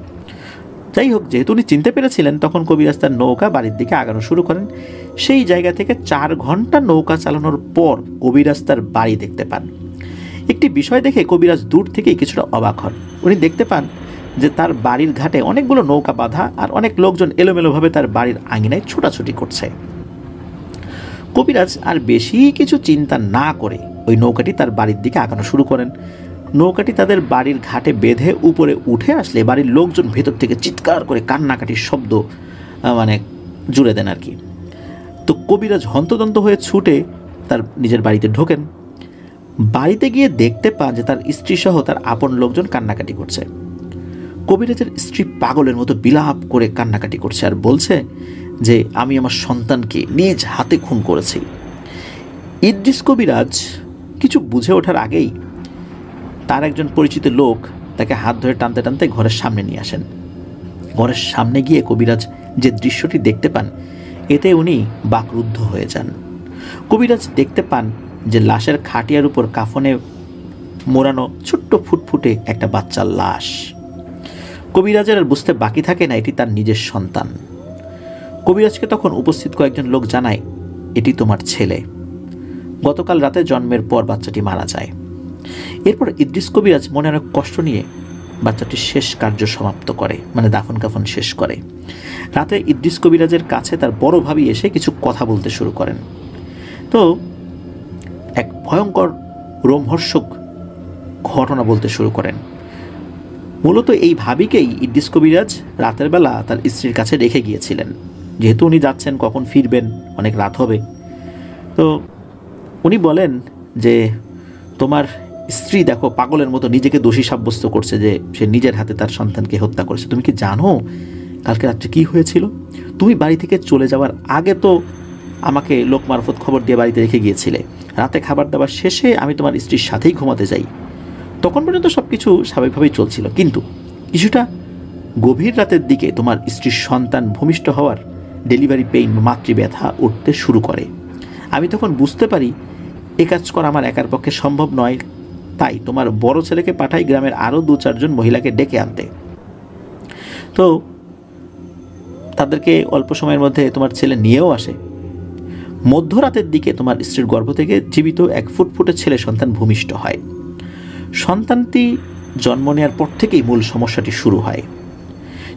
যাই হোক, যেহেতু উনি চিনতে পেরেছিলেন, তখন কবিরাজ তার নৌকা বাড়ির দিকে আগানো শুরু করেন। সেই জায়গা থেকে 4 ঘন্টা নৌকা চালানোর পর কবিরাজ তার বাড়ি দেখতে পান। একটি বিষয় দেখে কবিরাজ দূর থেকেই কিছুটা অবাক হন। উনি দেখতে পান যে তার বাড়ির ঘাটে অনেকগুলো নৌকা বাঁধা আর অনেক লোকজন এলোমেলোভাবে তার বাড়ির আঙিনায় ছোটাছুটি করছে। কবিরাজ আর বেশি কিছু চিন্তা না করে ওই নৌকাটি তার বাড়ির দিকে আগানো শুরু করেন। নৌকাটি তাদের বাড়ির ঘাটে বেঁধে উপরে উঠে আসলে বাড়ির লোকজন ভেতর থেকে চিৎকার করে কান্নাকাটির শব্দ জুড়ে দেন আর কি। তো কবিরাজ হন্তদন্ত হয়ে ছুটে তার নিজের বাড়িতে ঢোকেন। বাড়িতে গিয়ে দেখতে পান যে তার স্ত্রী সহ তার আপন লোকজন কান্নাকাটি করছে। কবিরাজের স্ত্রী পাগলের মতো বিলাপ করে কান্নাকাটি করছে আর বলছে যে আমি আমার সন্তানকে নিজ হাতে খুন করেছি। ইদ্রিস কবিরাজ কিছু বুঝে ওঠার আগেই তার একজন পরিচিত লোক তাকে হাত ধরে টানতে টানতে ঘরের সামনে নিয়ে আসেন। ঘরের সামনে গিয়ে কবিরাজ যে দৃশ্যটি দেখতে পান এতে উনি বাকরুদ্ধ হয়ে যান। কবিরাজ দেখতে পান যে লাশের খাটিয়ার উপর কাফনে মোড়ানো ছোট্ট ফুটফুটে একটা বাচ্চার লাশ। কবিরাজের আর বুঝতে বাকি থাকে না এটি তার নিজের সন্তান। কবিরাজকে তখন উপস্থিত কয়েকজন লোক জানায়, এটি তোমার ছেলে, গতকাল রাতে জন্মের পর বাচ্চাটি মারা যায়। এরপর ইদ্রিস কবিরাজ মনে অনেক কষ্ট নিয়ে বাচ্চাটির শেষ কার্য সমাপ্ত করে, মানে দাফন কাফন শেষ করে। রাতে ইদ্রিস কবিরাজের কাছে তার বড় ভাবি এসে কিছু কথা বলতে শুরু করেন। তো এক ভয়ঙ্কর রোমহর্ষক ঘটনা বলতে শুরু করেন। মূলত এই ভাবিকেই ইদ্রিস কবিরাজ রাতের বেলা তার স্ত্রীর কাছে রেখে গিয়েছিলেন, যেহেতু উনি যাচ্ছেন, কখন ফিরবেন, অনেক রাত হবে। তো উনি বলেন যে তোমার স্ত্রী দেখো পাগলের মতো নিজেকে দোষী সাব্যস্ত করছে যে সে নিজের হাতে তার সন্তানকে হত্যা করেছে। তুমি কি জানো কালকে রাত্রে কী হয়েছিল? তুমি বাড়ি থেকে চলে যাওয়ার আগে তো আমাকে লোক মারফত খবর দিয়ে বাড়িতে রেখে গিয়েছিলে। রাতে খাবার দাবার শেষে আমি তোমার স্ত্রীর সাথেই ঘুমাতে যাই। তখন পর্যন্ত সব কিছু স্বাভাবিকভাবেই চলছিল, কিন্তু কিছুটা গভীর রাতের দিকে তোমার স্ত্রীর সন্তান ভূমিষ্ঠ হওয়ার ডেলিভারি পেইন মাতৃব্যথা উঠতে শুরু করে। আমি তখন বুঝতে পারি এ কাজ করা আমার একার পক্ষে সম্ভব নয়, তাই তোমার বড় ছেলেকে পাঠাই গ্রামের আরও 2-4 জন মহিলাকে ডেকে আনতে। তো তাদেরকে অল্প সময়ের মধ্যে তোমার ছেলে নিয়েও আসে। মধ্যরাতের দিকে তোমার স্ত্রীর গর্ভ থেকে জীবিত এক ফুটফুটে ছেলে সন্তান ভূমিষ্ঠ হয়। সন্তানটি জন্ম নেওয়ার পর থেকেই মূল সমস্যাটি শুরু হয়।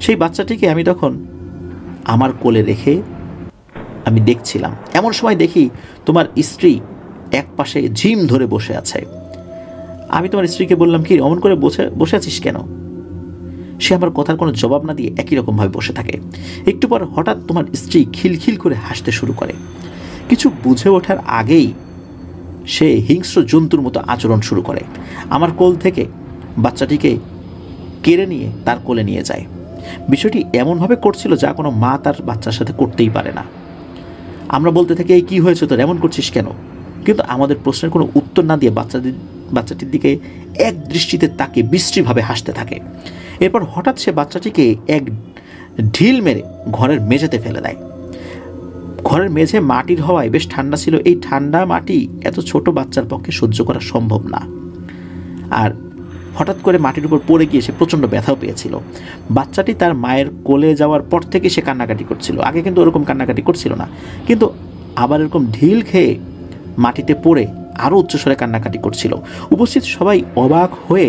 সেই বাচ্চাটিকে আমি তখন আমার কোলে রেখে আমি দেখছিলাম। এমন সময় দেখি তোমার স্ত্রী এক পাশে ঝিম ধরে বসে আছে। আমি তোমার স্ত্রীকে বললাম, কি অমন করে বসে আছিস কেন? সে আমার কথার কোনো জবাব না দিয়ে একই রকমভাবে বসে থাকে। একটু পর হঠাৎ তোমার স্ত্রী খিলখিল করে হাসতে শুরু করে। কিছু বুঝে ওঠার আগেই সে হিংস্র জন্তুর মতো আচরণ শুরু করে। আমার কোল থেকে বাচ্চাটিকে কেড়ে নিয়ে তার কোলে নিয়ে যায়। বিষয়টি এমনভাবে করছিল যা কোনো মা তার বাচ্চার সাথে করতেই পারে না। আমরা বলতে থাকি, এই কী হয়েছে তোর, এমন করছিস কেন? কিন্তু আমাদের প্রশ্নের কোনো উত্তর না দিয়ে বাচ্চাটির দিকে এক দৃষ্টিতে তাকে বিশ্রীভাবে হাসতে থাকে। এরপর হঠাৎ সে বাচ্চাটিকে এক ঢিল মেরে ঘরের মেঝেতে ফেলে দেয়। ঘরের মেঝে মাটির হওয়ায় বেশ ঠান্ডা ছিল। এই ঠান্ডা মাটি এত ছোট বাচ্চার পক্ষে সহ্য করা সম্ভব না। আর হঠাৎ করে মাটির উপর পড়ে গিয়ে সে প্রচণ্ড ব্যথাও পেয়েছিল। বাচ্চাটি তার মায়ের কোলে যাওয়ার পর থেকে সে কান্নাকাটি করছিল। আগে কিন্তু ওরকম কান্নাকাটি করছিল না, কিন্তু আবার এরকম ঢিল খেয়ে মাটিতে পড়ে আরও উচ্চস্বরে কান্নাকাটি করছিল। উপস্থিত সবাই অবাক হয়ে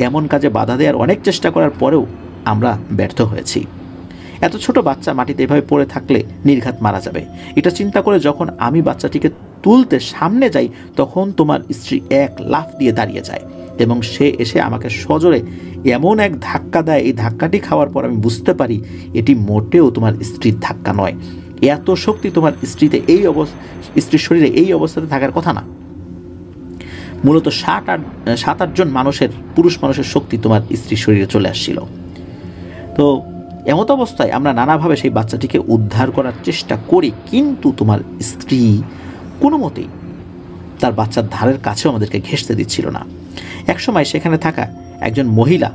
এমন কাজে বাধা দেওয়ার অনেক চেষ্টা করার পরেও আমরা ব্যর্থ হয়েছি। এত ছোট বাচ্চা মাটিতে এভাবে পড়ে থাকলে নির্ঘাত মারা যাবে। এটা চিন্তা করে যখন আমি বাচ্চাটিকে তুলতে সামনে যাই, তখন তোমার স্ত্রী এক লাফ দিয়ে দাঁড়িয়ে যায় এবং সে এসে আমাকে সজোরে এমন এক ধাক্কা দেয়। এই ধাক্কাটি খাওয়ার পর আমি বুঝতে পারি এটি মোটেও তোমার স্ত্রীর ধাক্কা নয়। এত শক্তি তোমার স্ত্রীর শরীরে এই অবস্থাতে থাকার কথা না। মূলত 7-8 জন পুরুষ মানুষের শক্তি তোমার স্ত্রীর শরীরে চলে আসছিল। তো এমত অবস্থায় আমরা নানাভাবে সেই বাচ্চাটিকে উদ্ধার করার চেষ্টা করি, কিন্তু তোমার স্ত্রী কোনো মতেই তার বাচ্চার ধারের কাছেও আমাদেরকে ঘেঁষতে দিচ্ছিল না। একসময় সেখানে থাকা একজন মহিলা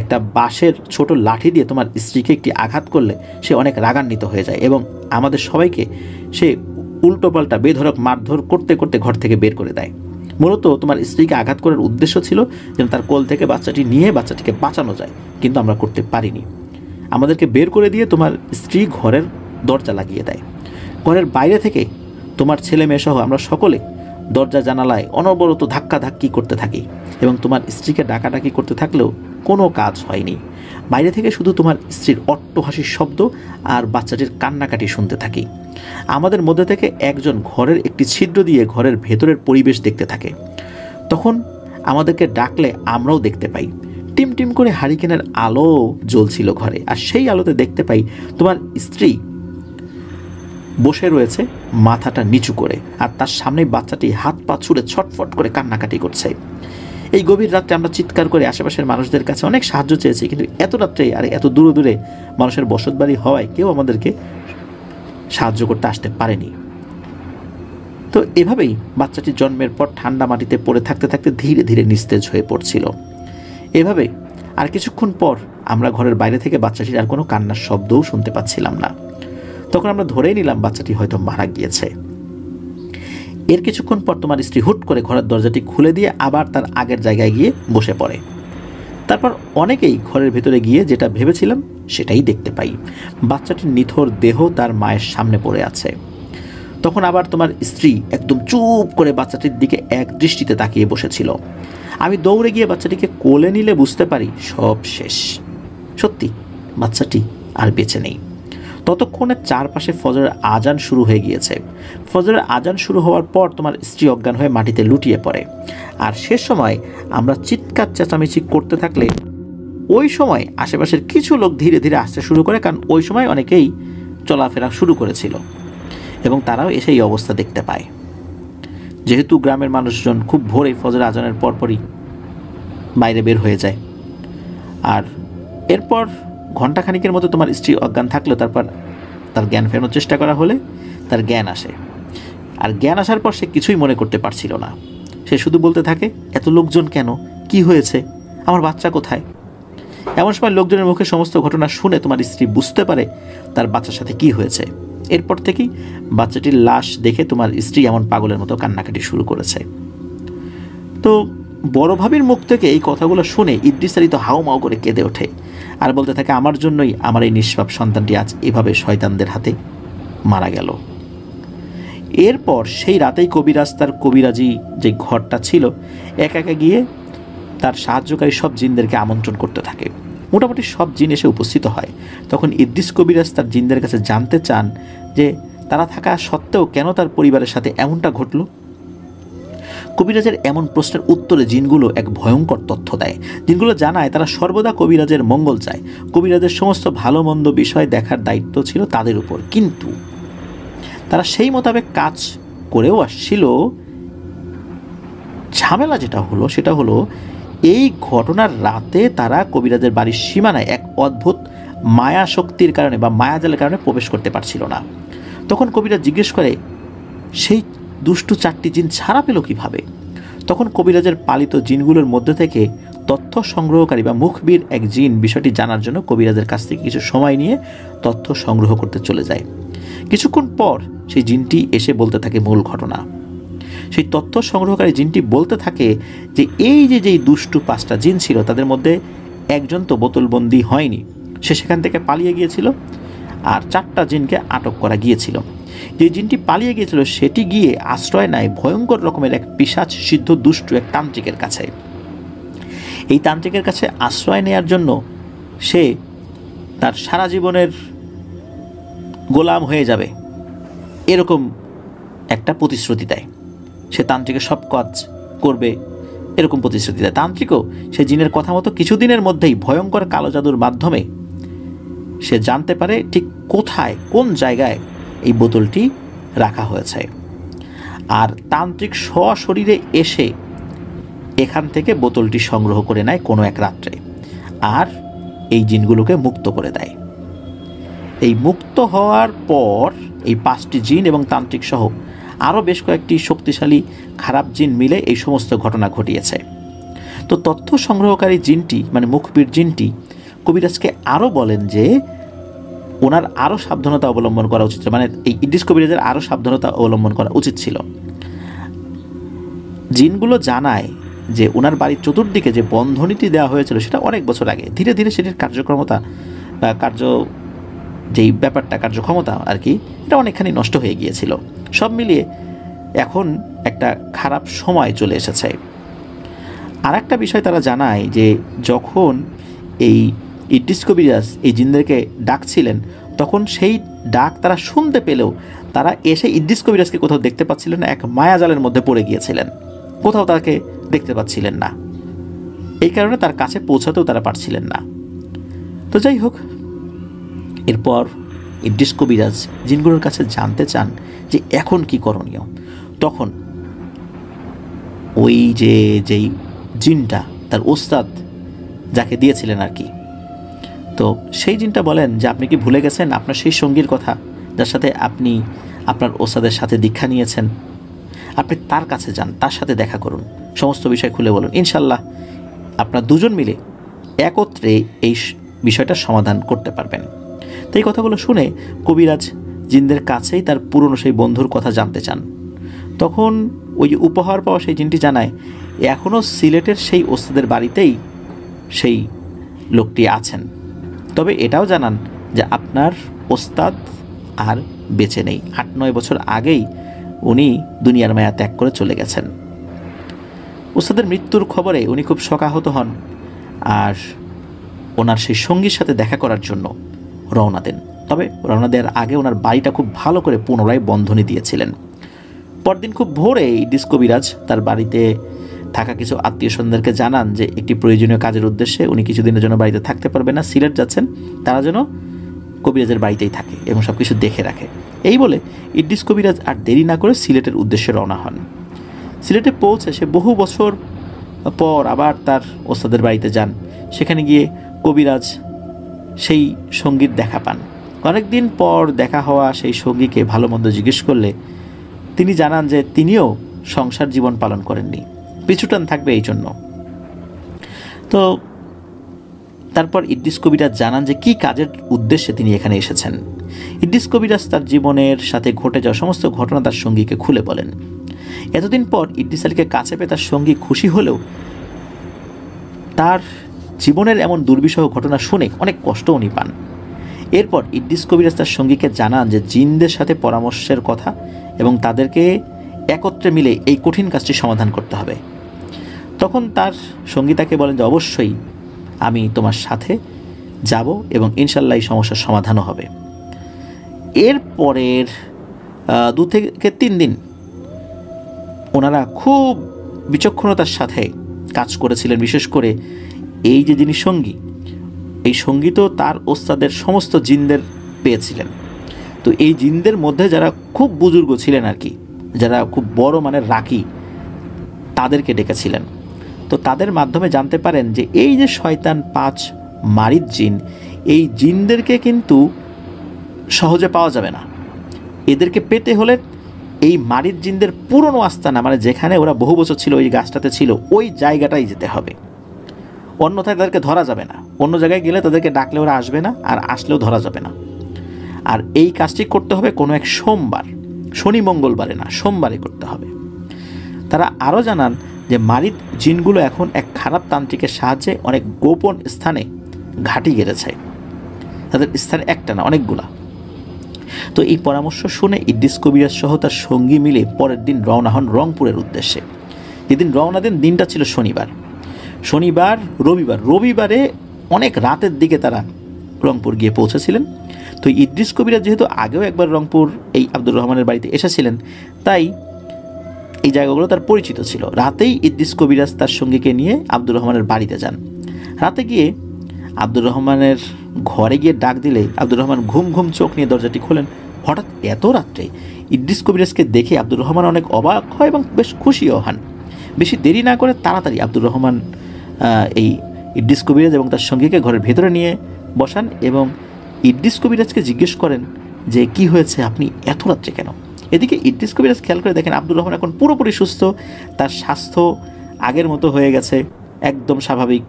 একটা বাঁশের ছোট লাঠি দিয়ে তোমার স্ত্রীকে একটি আঘাত করলে সে অনেক রাগান্বিত হয়ে যায় এবং আমাদের সবাইকে সে উল্টোপাল্টা বেধড়ক মারধর করতে করতে ঘর থেকে বের করে দেয়। মূলত তোমার স্ত্রীকে আঘাত করার উদ্দেশ্য ছিল যেন তার কোল থেকে বাচ্চাটি নিয়ে বাচ্চাটিকে বাঁচানো যায়, কিন্তু আমরা করতে পারিনি। আমাদেরকে বের করে দিয়ে তোমার স্ত্রী ঘরের দরজা লাগিয়ে দেয়। ঘরের বাইরে থেকে তোমার ছেলে মেয়ে সহ আমরা সকলে দরজা জানালায় অনবরত ধাক্কাধাক্কি করতে থাকি এবং তোমার স্ত্রীকে ডাকাডাকি করতে থাকলেও কোনো কাজ হয়নি। বাইরে থেকে শুধু তোমার স্ত্রীর অট্টহাসির শব্দ আর বাচ্চাটির কান্নাকাটি শুনতে থাকি। আমাদের মধ্যে থেকে একজন ঘরের একটি ছিদ্র দিয়ে ঘরের ভেতরের পরিবেশ দেখতে থাকে। তখন আমাদেরকে ডাকলে আমরাও দেখতে পাই। টিম টিম করে হারিকেনের আলো জ্বলছিল ঘরে, আর সেই আলোতে দেখতে পাই তোমার স্ত্রী বসে রয়েছে মাথাটা নিচু করে, আর তার সামনে বাচ্চাটি হাত পা ছুড়ে ছটফট করে কান্নাকাটি করছে। এই গভীর রাত্রে আমরা চিৎকার করে আশেপাশের মানুষদের কাছে অনেক সাহায্য চেয়েছি, কিন্তু এত রাত্রে আর এত দূরে দূরে মানুষের বসতবাড়ি হওয়ায় কেউ আমাদেরকে সাহায্য করতে আসতে পারেনি। তো এভাবেই বাচ্চাটি জন্মের পর ঠান্ডা মাটিতে পড়ে থাকতে থাকতে ধীরে ধীরে নিস্তেজ হয়ে পড়ছিল। এভাবে আর কিছুক্ষণ পর আমরা ঘরের বাইরে থেকে বাচ্চাটির আর কোনো কান্নার শব্দও শুনতে পাচ্ছিলাম না। তখন আমরা ধরেই নিলাম বাচ্চাটি হয়তো মারা গিয়েছে। এর কিছুক্ষণ পর তোমার স্ত্রী হুট করে ঘরের দরজাটি খুলে দিয়ে আবার তার আগের জায়গায় গিয়ে বসে পড়ে। তারপর অনেকেই ঘরের ভেতরে গিয়ে যেটা ভেবেছিলাম সেটাই দেখতে পাই, বাচ্চাটির নিথর দেহ তার মায়ের সামনে পড়ে আছে। তখন আবার তোমার স্ত্রী একদম চুপ করে বাচ্চাটির দিকে এক দৃষ্টিতে তাকিয়ে বসেছিল। আমি দৌড়ে গিয়ে বাচ্চাটিকে কোলে নিলে বুঝতে পারি সব শেষ। সত্যি বাচ্চাটি আর বেঁচে নেই। ততক্ষণে চারপাশে ফজরের আজান শুরু হয়ে গিয়েছে। ফজরের আজান শুরু হওয়ার পর তোমার স্ত্রী অজ্ঞান হয়ে মাটিতে লুটিয়ে পড়ে। আর সে সময় আমরা চিৎকার চেঁচামেচি করতে থাকলে ওই সময় আশেপাশের কিছু লোক ধীরে ধীরে আসতে শুরু করে, কারণ ওই সময় অনেকেই চলাফেরা শুরু করেছিল এবং তারাও এসে এই অবস্থা দেখতে পায়। যেহেতু গ্রামের মানুষজন খুব ভোরে ফজরের আজানের পরপরই বাইরে বের হয়ে যায়, আর এরপর ঘণ্টাখানিকের মতো তোমার স্ত্রী অজ্ঞান থাকলেও তারপর তার জ্ঞান ফেরানোর চেষ্টা করা হলে তার জ্ঞান আসে। আর জ্ঞান আসার পর সে কিছুই মনে করতে পারছিল না। সে শুধু বলতে থাকে, এত লোকজন কেন, কি হয়েছে, আমার বাচ্চা কোথায়? এমন সময় লোকজনের মুখে সমস্ত ঘটনা শুনে তোমার স্ত্রী বুঝতে পারে তার বাচ্চার সাথে কি হয়েছে। এরপর থেকেই বাচ্চাটির লাশ দেখে তোমার স্ত্রী এমন পাগলের মতো কান্নাকাটি শুরু করেছে। তো বড় ভাবির মুখ থেকে এই কথাগুলো শুনে ইদ্রিস আলী তো হাউমাউ করে কেঁদে ওঠে আর বলতে থাকে, আমার জন্যই আমার এই নিষ্পাপ সন্তানটি আজ এভাবে শয়তানদের হাতে মারা গেল। এরপর সেই রাতেই কবিরাজ তার কবিরাজি যে ঘরটা ছিল একা একা গিয়ে তার সাহায্যকারী সব জিনদেরকে আমন্ত্রণ করতে থাকে। মোটামুটি সব জিন এসে উপস্থিত হয়। তখন ইদ্রিস কবিরাজ তার জিনদের কাছে জানতে চান যে তারা থাকা সত্ত্বেও কেন তার পরিবারের সাথে এমনটা ঘটল। কবিরাজের এমন প্রশ্নের উত্তরে জিনগুলো এক ভয়ঙ্কর তথ্য দেয়। জিনগুলো জানায় তারা সর্বদা কবিরাজের মঙ্গল চায়, কবিরাজের সমস্ত ভালো মন্দ বিষয় দেখার দায়িত্ব ছিল তাদের উপর, কিন্তু তারা সেই মোতাবেক কাজ করেও আসছিল। ঝামেলা যেটা হলো সেটা হলো এই ঘটনার রাতে তারা কবিরাজের বাড়ির সীমানায় এক অদ্ভুত মায়া শক্তির কারণে বা মায়াজালের কারণে প্রবেশ করতে পারছিল না। তখন কবিরাজ জিজ্ঞেস করে সেই দুষ্টু 4টি জিন ছাড়া পেল কিভাবে? তখন কবিরাজের পালিত জিনগুলোর মধ্যে থেকে তথ্য সংগ্রহকারী বা মুখবির এক জিন বিষয়টি জানার জন্য কবিরাজের কাছ থেকে কিছু সময় নিয়ে তথ্য সংগ্রহ করতে চলে যায়। কিছুক্ষণ পর সেই জিনটি এসে বলতে থাকে মূল ঘটনা। সেই তথ্য সংগ্রহকারী জিনটি বলতে থাকে যে এই যেই দুষ্টু 5টা জিন ছিল তাদের মধ্যে একজন তো বোতলবন্দি হয়নি, সে সেখান থেকে পালিয়ে গিয়েছিল, আর 4টা জিনকে আটক করা গিয়েছিল। যে জিনটি পালিয়ে গিয়েছিল সেটি গিয়ে আশ্রয় নেয় ভয়ঙ্কর রকমের এক পিশাচ সিদ্ধ দুষ্টু এক তান্ত্রিকের কাছে। এই তান্ত্রিকের কাছে আশ্রয় নেয়ার জন্য সে তার সারা জীবনের গোলাম হয়ে যাবে এরকম একটা প্রতিশ্রুতি দেয়। সে তান্ত্রিকের সব কাজ করবে এরকম প্রতিশ্রুতি দেয়। তান্ত্রিকও সে জিনের কথা মতো কিছুদিনের মধ্যেই ভয়ঙ্কর কালো জাদুর মাধ্যমে সে জানতে পারে ঠিক কোথায় কোন জায়গায় এই বোতলটি রাখা হয়েছে, আর তান্ত্রিক সশরীরে এসে এখান থেকে বোতলটি সংগ্রহ করে নেয় কোনো এক রাত্রে, আর এই জিনগুলোকে মুক্ত করে দেয়। এই মুক্ত হওয়ার পর এই 5টি জিন এবং তান্ত্রিক সহ আরও বেশ কয়েকটি শক্তিশালী খারাপ জিন মিলে এই সমস্ত ঘটনা ঘটিয়েছে। তো তথ্য সংগ্রহকারী জিনটি মানে মুখবির জিনটি কবিরাজকে আরও বলেন যে ওনার আরও সাবধানতা অবলম্বন করা উচিত, মানে এই ইদ্রিস কবিরাজের আরও সাবধানতা অবলম্বন করা উচিত ছিল। জিনগুলো জানায় যে ওনার বাড়ির চতুর্দিকে যে বন্ধনীতি দেওয়া হয়েছিল সেটা অনেক বছর আগে ধীরে ধীরে সেটির কার্যক্ষমতা বা যেই ব্যাপারটা কার্যক্ষমতা আর কি, এটা অনেকখানি নষ্ট হয়ে গিয়েছিল। সব মিলিয়ে এখন একটা খারাপ সময় চলে এসেছে। আর একটা বিষয় তারা জানায় যে যখন এই ইদ্রিস কবিরাজ এই জিনদেরকে ডাকছিলেন তখন সেই ডাক তারা শুনতে পেলেও তারা এসে ইদ্রিস কবিরাজকে কোথাও দেখতে পাচ্ছিলেন না, এক মায়াজালের মধ্যে পড়ে গিয়েছিলেন, কোথাও তাকে দেখতে পাচ্ছিলেন না, এই কারণে তার কাছে পৌঁছাতেও তারা পারছিলেন না। তো যাই হোক, এরপর ইদ্রিস কবিরাজ জিনগুলোর কাছে জানতে চান যে এখন কি করণীয়। তখন ওই যেই জিনটা তার ওস্তাদ যাকে দিয়েছিলেন আর কি, তো সেই জিনটা বলেন যে আপনি কি ভুলে গেছেন আপনার সেই সঙ্গীর কথা যার সাথে আপনি আপনার ওস্তাদের সাথে দীক্ষা নিয়েছেন? আপনি তার কাছে যান, তার সাথে দেখা করুন, সমস্ত বিষয় খুলে বলুন, ইনশাল্লাহ আপনার দুজন মিলে একত্রে এই বিষয়টার সমাধান করতে পারবেন। তো এই কথাগুলো শুনে কবিরাজ জিনদের কাছেই তার পুরনো সেই বন্ধুর কথা জানতে চান। তখন ওই যে উপহার পাওয়া সেই জিনটি জানায় এখনও সিলেটের সেই ওস্তাদের বাড়িতেই সেই লোকটি আছেন, তবে এটাও জানান যে আপনার ওস্তাদ আর বেঁচে নেই, 8-9 বছর আগেই উনি দুনিয়ার মায়া ত্যাগ করে চলে গেছেন। ওস্তাদের মৃত্যুর খবরে উনি খুব শোকাহত হন আর ওনার সেই সঙ্গীর সাথে দেখা করার জন্য রওনা দেন। তবে রওনা দেওয়ার আগে ওনার বাড়িটা খুব ভালো করে পুনরায় বন্ধনী দিয়েছিলেন। পরদিন খুব ভোরে ইদ্রিস কবিরাজ তার বাড়িতে থাকা কিছু আত্মীয় স্বজনদেরকে জানান যে একটি প্রয়োজনীয় কাজের উদ্দেশ্যে উনি কিছুদিনের জন্য বাড়িতে থাকতে পারবেন না, সিলেট যাচ্ছেন, তারা যেন কবিরাজের বাড়িতেই থাকে এবং সব কিছু দেখে রাখে। এই বলে ইদ্রিস কবিরাজ আর দেরি না করে সিলেটের উদ্দেশ্যে রওনা হন। সিলেটে পৌঁছে সে বহু বছর পর আবার তার ওস্তাদের বাড়িতে যান। সেখানে গিয়ে কবিরাজ সেই সঙ্গীর দেখা পান। অনেকদিন পর দেখা হওয়া সেই সঙ্গীকে ভালো মন্দ জিজ্ঞেস করলে তিনি জানান যে তিনিও সংসার জীবন পালন করেননি, পিছুটান থাকবে এই জন্য। তো তারপর ইদ্রিস কবিরাজ জানান যে কী কাজের উদ্দেশ্যে তিনি এখানে এসেছেন। ইদ্রিস কবিরাজ তার জীবনের সাথে ঘটে যাওয়া সমস্ত ঘটনা তার সঙ্গীকে খুলে বলেন। এতদিন পর ইদ্রিস আলীকে কাছে পেয়ে তার সঙ্গী খুশি হলেও তার জীবনের এমন দুর্বিষহ ঘটনা শুনে অনেক কষ্ট উনি পান। এরপর ইদ্রিস কবিরাজ তার সঙ্গীকে জানান যে জিনদের সাথে পরামর্শের কথা এবং তাদেরকে একত্রে মিলে এই কঠিন কাজটি সমাধান করতে হবে। তখন তার সঙ্গী তাকে বলেন যে অবশ্যই আমি তোমার সাথে যাব এবং ইনশাল্লাহ এই সমস্যার সমাধানও হবে। এরপরের 2 থেকে 3 দিন ওনারা খুব বিচক্ষণতার সাথে কাজ করেছিলেন। বিশেষ করে এই যে যিনি সঙ্গী, এই সঙ্গী তো তার ওস্তাদের সমস্ত জিনদের পেয়েছিলেন। তো এই জিনদের মধ্যে যারা খুব বুজুর্গ ছিলেন আর কি, যারা খুব বড় মানের রাকি, তাদেরকে ডেকেছিলেন। তো তাদের মাধ্যমে জানতে পারেন যে এই যে শয়তান 5 মারিদ জিন, এই জিনদেরকে কিন্তু সহজে পাওয়া যাবে না। এদেরকে পেতে হলে এই মারিদ জিনদের পুরনো আস্তানা, মানে যেখানে ওরা বহু বছর ছিল, ওই গাছটাতে ছিল, ওই জায়গাটাই যেতে হবে, অন্যথায় তাদেরকে ধরা যাবে না। অন্য জায়গায় গেলে তাদেরকে ডাকলে ওরা আসবে না, আর আসলেও ধরা যাবে না। আর এই কাজটি করতে হবে কোনো এক সোমবার, শনি মঙ্গলবারে না, সোমবারে করতে হবে। তারা আরও জানান যে মারিদ জিনগুলো এখন এক খারাপ তান্ত্রিকের সাহায্যে অনেক গোপন স্থানে ঘাঁটি গেড়েছে। তাদের স্থান একটা না, অনেকগুলা। তো এই পরামর্শ শুনে ইদ্রিস কবিরাজ সহ তার সঙ্গী মিলে পরের দিন রওনা হন রংপুরের উদ্দেশ্যে। যেদিন রওনা দেন দিনটা ছিল শনিবার রবিবারে অনেক রাতের দিকে তারা রংপুর গিয়ে পৌঁছেছিলেন। তো ইদ্রিস কবিরাজ যেহেতু আগেও একবার রংপুর এই আব্দুর রহমানের বাড়িতে এসেছিলেন, তাই এই জায়গাগুলো তার পরিচিত ছিল। রাতেই ইদ্রিস কবিরাজ তার সঙ্গীকে নিয়ে আব্দুর রহমানের বাড়িতে যান। রাতে গিয়ে আব্দুর রহমানের ঘরে গিয়ে ডাক দিলে আব্দুর রহমান ঘুম ঘুম চোখ নিয়ে দরজাটি খোলেন। হঠাৎ এত রাত্রে ইদ্রিস কবিরাজকে দেখে আব্দুর রহমান অনেক অবাক হয় এবং বেশ খুশিও হন। বেশি দেরি না করে তাড়াতাড়ি আব্দুর রহমান এই ইদ্রিস কবিরাজ এবং তার সঙ্গীকে ঘরের ভেতরে নিয়ে বসান এবং ইদ্রিস কবিরাজকে জিজ্ঞেস করেন যে কি হয়েছে, আপনি এত রাত্রে কেন? এদিকে ইদ্রিস কবিরাজ খেয়াল করে দেখেন আব্দুর রহমান এখন পুরোপুরি সুস্থ, তার স্বাস্থ্য আগের মতো হয়ে গেছে, একদম স্বাভাবিক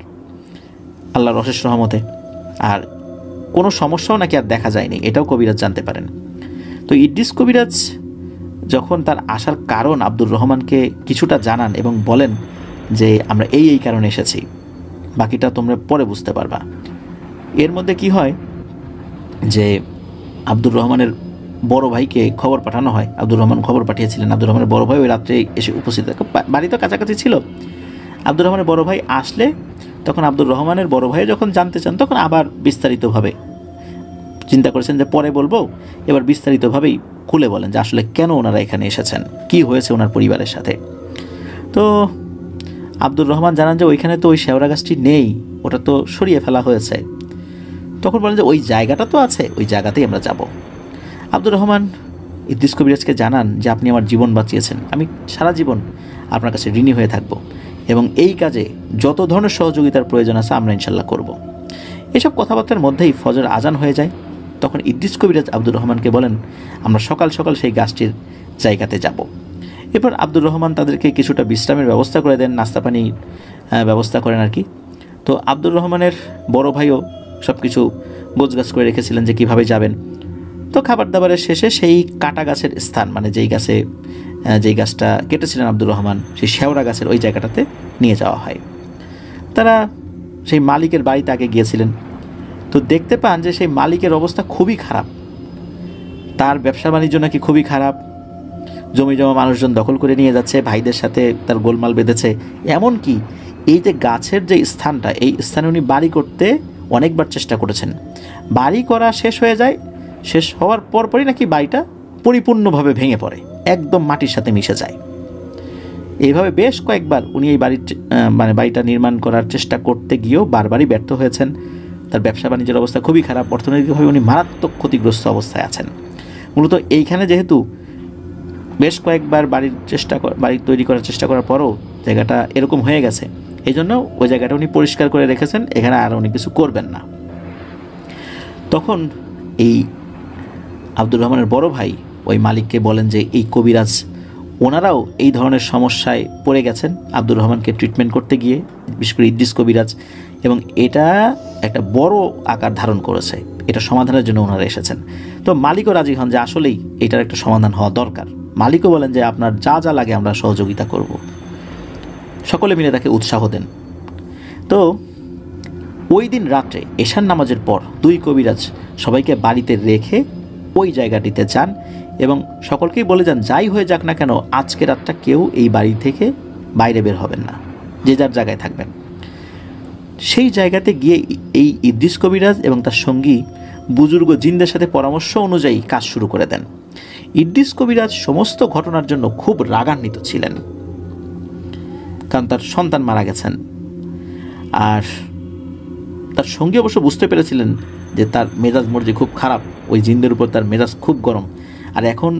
আল্লাহর অশেষ রহমতে, আর কোনো সমস্যাও নাকি আর দেখা যায়নি, এটাও কবিরাজ জানতে পারেন। তো ইদ্রিস কবিরাজ যখন তার আসার কারণ আব্দুর রহমানকে কিছুটা জানান এবং বলেন যে আমরা এই কারণে এসেছি, বাকিটা তোমরা পরে বুঝতে পারবা। এর মধ্যে কি হয় যে আব্দুর রহমানের বড় ভাইকে খবর পাঠানো হয়। আব্দুর রহমান খবর পাঠিয়েছিলেন। আব্দুর রহমানের বড় ভাই ওই রাত্রে এসে উপস্থিত, বাড়ি তো কাছাকাছি ছিল। আব্দুর রহমানের বড় ভাই আসলে তখন আব্দুর রহমানের বড় ভাই যখন জানতে চান, তখন আবার বিস্তারিতভাবে চিন্তা করেছেন যে পরে বলবো, এবার বিস্তারিতভাবেই খুলে বলেন যে আসলে কেন ওনারা এখানে এসেছেন, কি হয়েছে ওনার পরিবারের সাথে। তো আব্দুর রহমান জানান যে ওইখানে তো ওই শেওড়া গাছটি নেই, ওটা তো সরিয়ে ফেলা হয়েছে। তখন বলেন যে ওই জায়গাটা তো আছে, ওই জায়গাতেই আমরা যাব। আব্দুর রহমান ইদ্রিস কবিরাজকে জানান যে আপনি আমার জীবন বাঁচিয়েছেন, আমি সারা জীবন আপনার কাছে ঋণী হয়ে থাকব এবং এই কাজে যত ধরনের সহযোগিতার প্রয়োজন আছে আমরা ইনশাল্লাহ করব। এসব কথাবার্তার মধ্যেই ফজর আজান হয়ে যায়। তখন ইদ্রিস কবিরাজ আব্দুর রহমানকে বলেন আমরা সকাল সকাল সেই গাছটির জায়গাতে যাব। এরপর আব্দুর রহমান তাদেরকে কিছুটা বিশ্রামের ব্যবস্থা করে দেন, নাস্তা পানি ব্যবস্থা করেন আর কি। তো আব্দুর রহমানের বড় ভাইও সব কিছু গোছগাছ করে রেখেছিলেন যে কীভাবে যাবেন। তো খাবার দাবারের শেষে সেই কাটা গাছের স্থান, মানে যেই গাছটা কেটেছিলেন আব্দুর রহমান, সেই শেওড়া গাছের ওই জায়গাটাতে নিয়ে যাওয়া হয়। তারা সেই মালিকের বাড়িতে আগে গিয়েছিলেন। তো দেখতে পান যে সেই মালিকের অবস্থা খুবই খারাপ, তার ব্যবসা বাণিজ্য নাকি খুবই খারাপ, জমি জমা মানুষজন দখল করে নিয়ে যাচ্ছে, ভাইদের সাথে তার গোলমাল বেঁধেছে। এমনকি এই যে গাছের যে স্থানটা, এই স্থানে উনি বাড়ি করতে অনেকবার চেষ্টা করেছেন। বাড়ি করা শেষ হয়ে যায়, শেষ হওয়ার পরপরই নাকি বাড়িটা পরিপূর্ণভাবে ভেঙে পড়ে, একদম মাটির সাথে মিশে যায়। এইভাবে বেশ কয়েকবার উনি এই বাড়িটা নির্মাণ করার চেষ্টা করতে গিয়েও বারবারই ব্যর্থ হয়েছেন। তার ব্যবসা বাণিজ্যের অবস্থা খুবই খারাপ, অর্থনৈতিকভাবে উনি মারাত্মক ক্ষতিগ্রস্ত অবস্থায় আছেন। মূলত এইখানে যেহেতু বেশ কয়েকবার বাড়ি তৈরি করার চেষ্টা করার পরও জায়গাটা এরকম হয়ে গেছে, এই জন্য ওই জায়গাটা উনি পরিষ্কার করে রেখেছেন, এখানে আর উনি কিছু করবেন না। তখন এই আব্দুর রহমানের বড় ভাই ওই মালিককে বলেন যে এই কবিরাজ ওনারাও এই ধরনের সমস্যায় পড়ে গেছেন আব্দুর রহমানকে ট্রিটমেন্ট করতে গিয়ে, বিশেষ করে ইদ্রিস কবিরাজ, এবং এটা একটা বড় আকার ধারণ করেছে, এটা সমাধানের জন্য ওনারা এসেছেন। তো মালিকও রাজি হন যে আসলেই এটার একটা সমাধান হওয়া দরকার। মালিকও বলেন যে আপনার যা যা লাগে আমরা সহযোগিতা করব। সকলে মিলে তাকে উৎসাহ দেন। তো ওই দিন রাত্রে এশার নামাজের পর দুই কবিরাজ সবাইকে বাড়িতে রেখে ওই জায়গাটিতে যান এবং সকলকেই বলে যান যাই হয়ে যাক না কেন আজকে রাতটা কেউ এই বাড়ি থেকে বাইরে বের হবেন না, যে যার জায়গায় থাকবেন। সেই জায়গাতে গিয়ে এই ইদ্রিস কবিরাজ এবং তার সঙ্গী বুজুর্গ জিনদের সাথে পরামর্শ অনুযায়ী কাজ শুরু করে দেন। ইদ্রিস কবিরাজ সমস্ত ঘটনার জন্য খুব রাগান্বিত ছিলেন কারণ তার সন্তান মারা গেছেন। আর তার সঙ্গী অবশ্য বুঝতে পেরেছিলেন যে তার মেজাজ মর্জি খুব খারাপ, ওই জিনদের উপর তার মেজাজ খুব গরম, আর এখন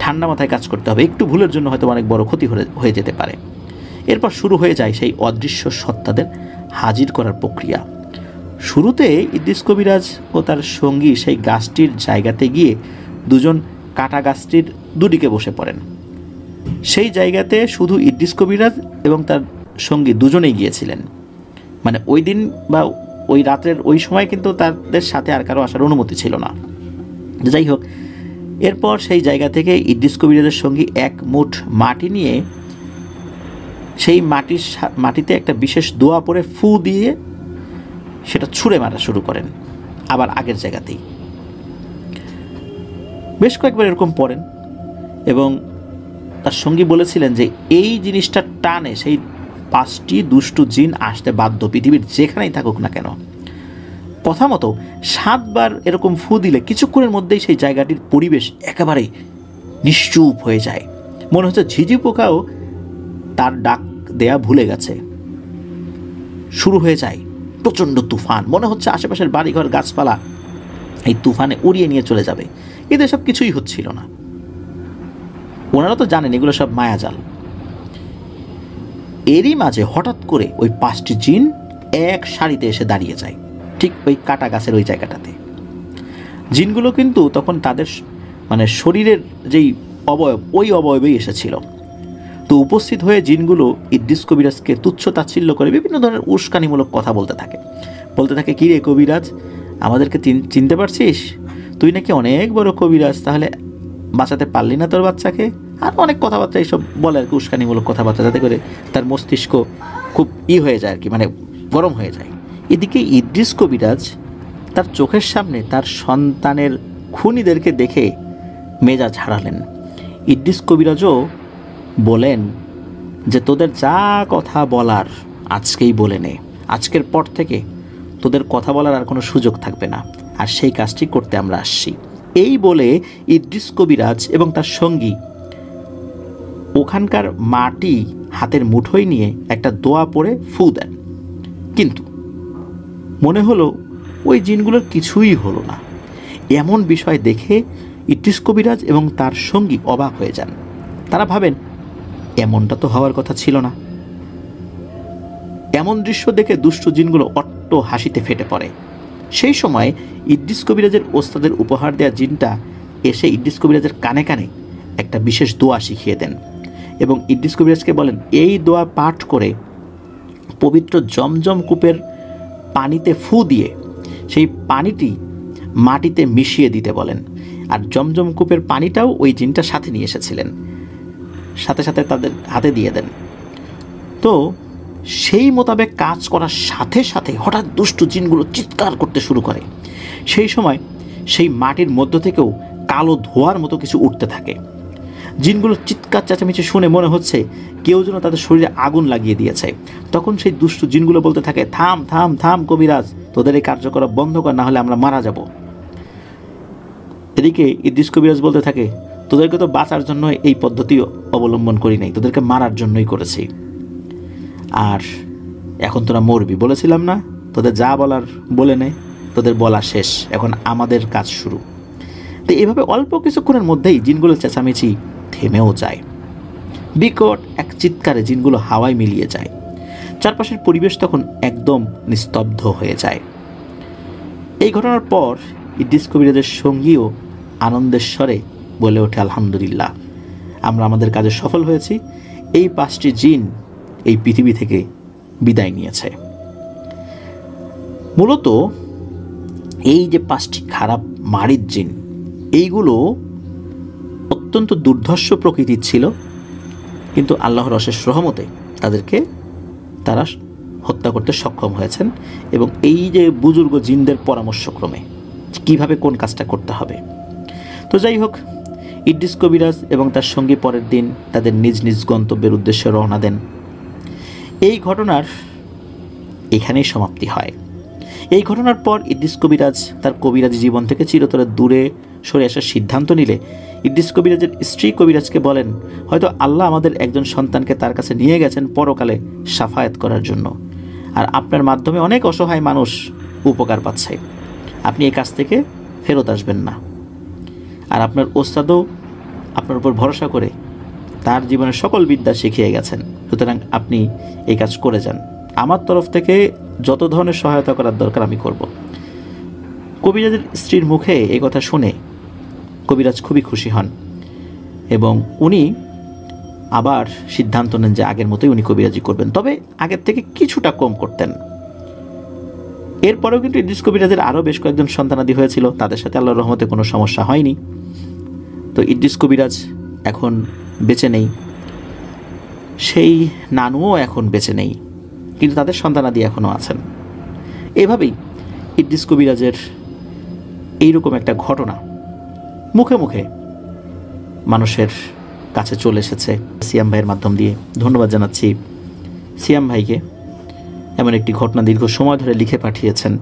ঠান্ডা মাথায় কাজ করতে হবে, একটু ভুলের জন্য হয়তো অনেক বড় ক্ষতি হয়ে যেতে পারে। এরপর শুরু হয়ে যায় সেই অদৃশ্য সত্তাদের হাজির করার প্রক্রিয়া। শুরুতে ইদ্রিস কবিরাজ ও তার সঙ্গী সেই গাছটির জায়গাতে গিয়ে দুজন কাটা গাছটির দুদিকে বসে পড়েন। সেই জায়গাতে শুধু ইদ্রিস কবিরাজ এবং তার সঙ্গী দুজনেই গিয়েছিলেন। মানে ওই দিন বা ওই রাতের ওই সময় কিন্তু তাদের সাথে আর কারো আসার অনুমতি ছিল না। যাই হোক, এরপর সেই জায়গা থেকে ইদ্রিস কবিরাজের সঙ্গী এক মুঠ মাটি নিয়ে সেই মাটিতে একটা বিশেষ দোয়া পরে ফু দিয়ে সেটা ছুঁড়ে মারা শুরু করেন, আবার আগের জায়গাতেই। বেশ কয়েকবার এরকম পড়েন এবং তার সঙ্গী বলেছিলেন যে এই জিনিসটা টানে সেই 5টি দুষ্টু জিন আসতে বাধ্য, পৃথিবীর যেখানেই থাকুক না কেন। কথা মতো 7 বার এরকম ফু দিলে কিছুক্ষণের মধ্যেই সেই জায়গাটির পরিবেশ একেবারেই নিশ্চুপ হয়ে যায়। মনে হচ্ছে ঝিঝি পোকাও তার ডাক দেয়া ভুলে গেছে। শুরু হয়ে যায় প্রচণ্ড তুফান, মনে হচ্ছে আশেপাশের বাড়িঘর গাছপালা এই তুফানে উড়িয়ে নিয়ে চলে যাবে, কিন্তু এসব কিছুই হচ্ছিল না। ওনারা তো জানেন এগুলো সব মায়াজাল। এরই মাঝে হঠাৎ করে ওই 5টি জিন এক সারিতে এসে দাঁড়িয়ে যায় ঠিক ওই কাটা গাছের ওই জায়গাটাতে। জিনগুলো কিন্তু তখন তাদের মানে শরীরের যেই অবয়ব ওই অবয়বেই এসেছিল। তো উপস্থিত হয়ে জিনগুলো ইদ্রিস কবিরাজকে তুচ্ছ তাচ্ছিল্য করে বিভিন্ন ধরনের উস্কানিমূলক কথা বলতে থাকে কী রে কবিরাজ, আমাদেরকে চিনতে পারছিস? তুই নাকি অনেক বড় কবিরাজ, তাহলে বাঁচাতে পারলি না তোর বাচ্চাকে? আর অনেক কথাবার্তা এইসব বলে আর কি, উস্কানিমূলক কথাবার্তা, যাতে করে তার মস্তিষ্ক খুব হয়ে যায় আর কি, মানে গরম হয়ে যায়। এদিকে ইদ্রিস কবিরাজ তার চোখের সামনে তার সন্তানের খুনিদেরকে দেখে মেজাজ হারালেন। ইদ্রিস কবিরাজও বলেন যে তোদের যা কথা বলার আজকেই বলে নে, আজকের পর থেকে তোদের কথা বলার আর কোনো সুযোগ থাকবে না, আর সেই কাজটি করতে আমরা আসছি। এই বলে ইদ্রিস কবিরাজ এবং তার সঙ্গী ওখানকার মাটি হাতের মুঠোয় নিয়ে একটা দোয়া পড়ে ফু দেন। কিন্তু মনে হলো ওই জিনগুলোর কিছুই হলো না। এমন বিষয় দেখে ইদ্রিস কবিরাজ এবং তার সঙ্গী অবাক হয়ে যান। তারা ভাবেন এমনটা তো হওয়ার কথা ছিল না। এমন দৃশ্য দেখে দুষ্ট জিনগুলো অট্ট হাসিতে ফেটে পড়ে। সেই সময় ইদ্রিস কবিরাজের ওস্তাদের উপহার দেওয়া জিনটা এসে ইদ্রিস কবিরাজের কানে কানে একটা বিশেষ দোয়া শিখিয়ে দেন এবং ইদ্রিস কবিরাজকে বলেন এই দোয়া পাঠ করে পবিত্র জমজম কূপের পানিতে ফু দিয়ে সেই পানিটি মাটিতে মিশিয়ে দিতে বলেন। আর জমজম কূপের পানিটাও ওই জিনটা সাথে নিয়ে এসেছিলেন, সাথে সাথে তাদের হাতে দিয়ে দেন। তো সেই মোতাবেক কাজ করার সাথে সাথে হঠাৎ দুষ্টু জিনগুলো চিৎকার করতে শুরু করে। সেই সময় সেই মাটির মধ্য থেকেও কালো ধোঁয়ার মতো কিছু উঠতে থাকে। জিনগুলো চিৎকার চেঁচামেচি শুনে মনে হচ্ছে কেউ যেন তাদের শরীরে আগুন লাগিয়ে দিয়েছে। তখন সেই দুষ্টু জিনগুলো বলতে থাকে থাম থাম থাম কবিরাজ, তোদের এই কার্যকলাপ বন্ধ কর, না হলে আমরা মারা যাব। এদিকে ইদ্রিস কবিরাজ বলতে থাকে তোদেরকে তো বাঁচার জন্য এই পদ্ধতি অবলম্বন করি নাই, তোদেরকে মারার জন্যই করেছি। আর এখন তোরা মরবি, বলেছিলাম না? তোদের যা বলার বলে নে, তোদের বলা শেষ, এখন আমাদের কাজ শুরু। তো এভাবে অল্প কিছুক্ষণের মধ্যেই জিনগুলো চেঁচামেচি থেমেও যায়। বিকট এক চিৎকারে জিনগুলো হাওয়ায় মিলিয়ে যায়। চারপাশের পরিবেশ তখন একদম নিস্তব্ধ হয়ে যায়। এই ঘটনার পর ইদ্রিস কবিরাজের সঙ্গীও আনন্দের স্বরে বলে ওঠে আলহামদুলিল্লাহ, আমরা আমাদের কাজে সফল হয়েছি। এই 5টি জিন এই পৃথিবী থেকে বিদায় নিয়েছে। মূলত এই যে 5টি খারাপ মারিদ জিন, এইগুলো অত্যন্ত দুর্ধর্ষ প্রকৃতির ছিল, কিন্তু আল্লাহর অশেষ রহমতে তারা হত্যা করতে সক্ষম হয়েছেন এবং এই যে বুজুর্গ জিনদের পরামর্শক্রমে কিভাবে কোন কাজটা করতে হবে। তো যাই হোক, ইদ্রিস কবিরাজ এবং তার সঙ্গী পরের দিন তাদের নিজ নিজ গন্তব্যের উদ্দেশ্যে রওনা দেন। এই ঘটনার এখানেই সমাপ্তি হয় এই ঘটনার পর ইদ্রিস কবিরাজ তার কবিরাজি জীবন থেকে চিরতরে দূরে সরে আসার সিদ্ধান্ত নিলে ইদ্রিস কবিরাজের স্ত্রী কবিরাজকে বলেন, হয়তো আল্লাহ আমাদের একজন সন্তানকে তার কাছে নিয়ে গেছেন পরকালে শাফায়াত করার জন্য, আর আপনার মাধ্যমে অনেক অসহায় মানুষ উপকার পাচ্ছে। আপনি এই কাজ থেকে ফেরত আসবেন না। আর আপনার ওস্তাদও আপনার উপর ভরসা করে তার জীবনের সকল বিদ্যা শিখিয়ে গেছেন, সুতরাং আপনি এই কাজ করে যান। আমার তরফ থেকে যত ধরনের সহায়তা করার দরকার আমি করব। কবিরাজের স্ত্রীর মুখে এই কথা শুনে কবিরাজ খুবই খুশি হন এবং উনি আবার সিদ্ধান্ত নেন যে আগের মতোই উনি কবিরাজি করবেন, তবে আগের থেকে কিছুটা কম করতেন। এরপরেও কিন্তু ইদ্রিস কবিরাজের আরও বেশ কয়েকজন সন্তানাদি হয়েছিল, তাদের সাথে আল্লাহর রহমতে কোনো সমস্যা হয়নি। তো ইদ্রিস কবিরাজ এখন বেঁচে নেই, সেই নানুও এখন বেঁচে নেই, কিন্তু তাদের সন্তানাদি এখনও আছেন। এভাবেই ইদ্রিস কবিরাজের এইরকম একটা ঘটনা মুখে মুখে মানুষের কাছে চলে এসেছে সিয়াম ভাইয়ের মাধ্যম দিয়ে। ধন্যবাদ জানাচ্ছি সিয়াম ভাইকে, এমন একটি ঘটনা দীর্ঘ সময় ধরে লিখে পাঠিয়েছেন।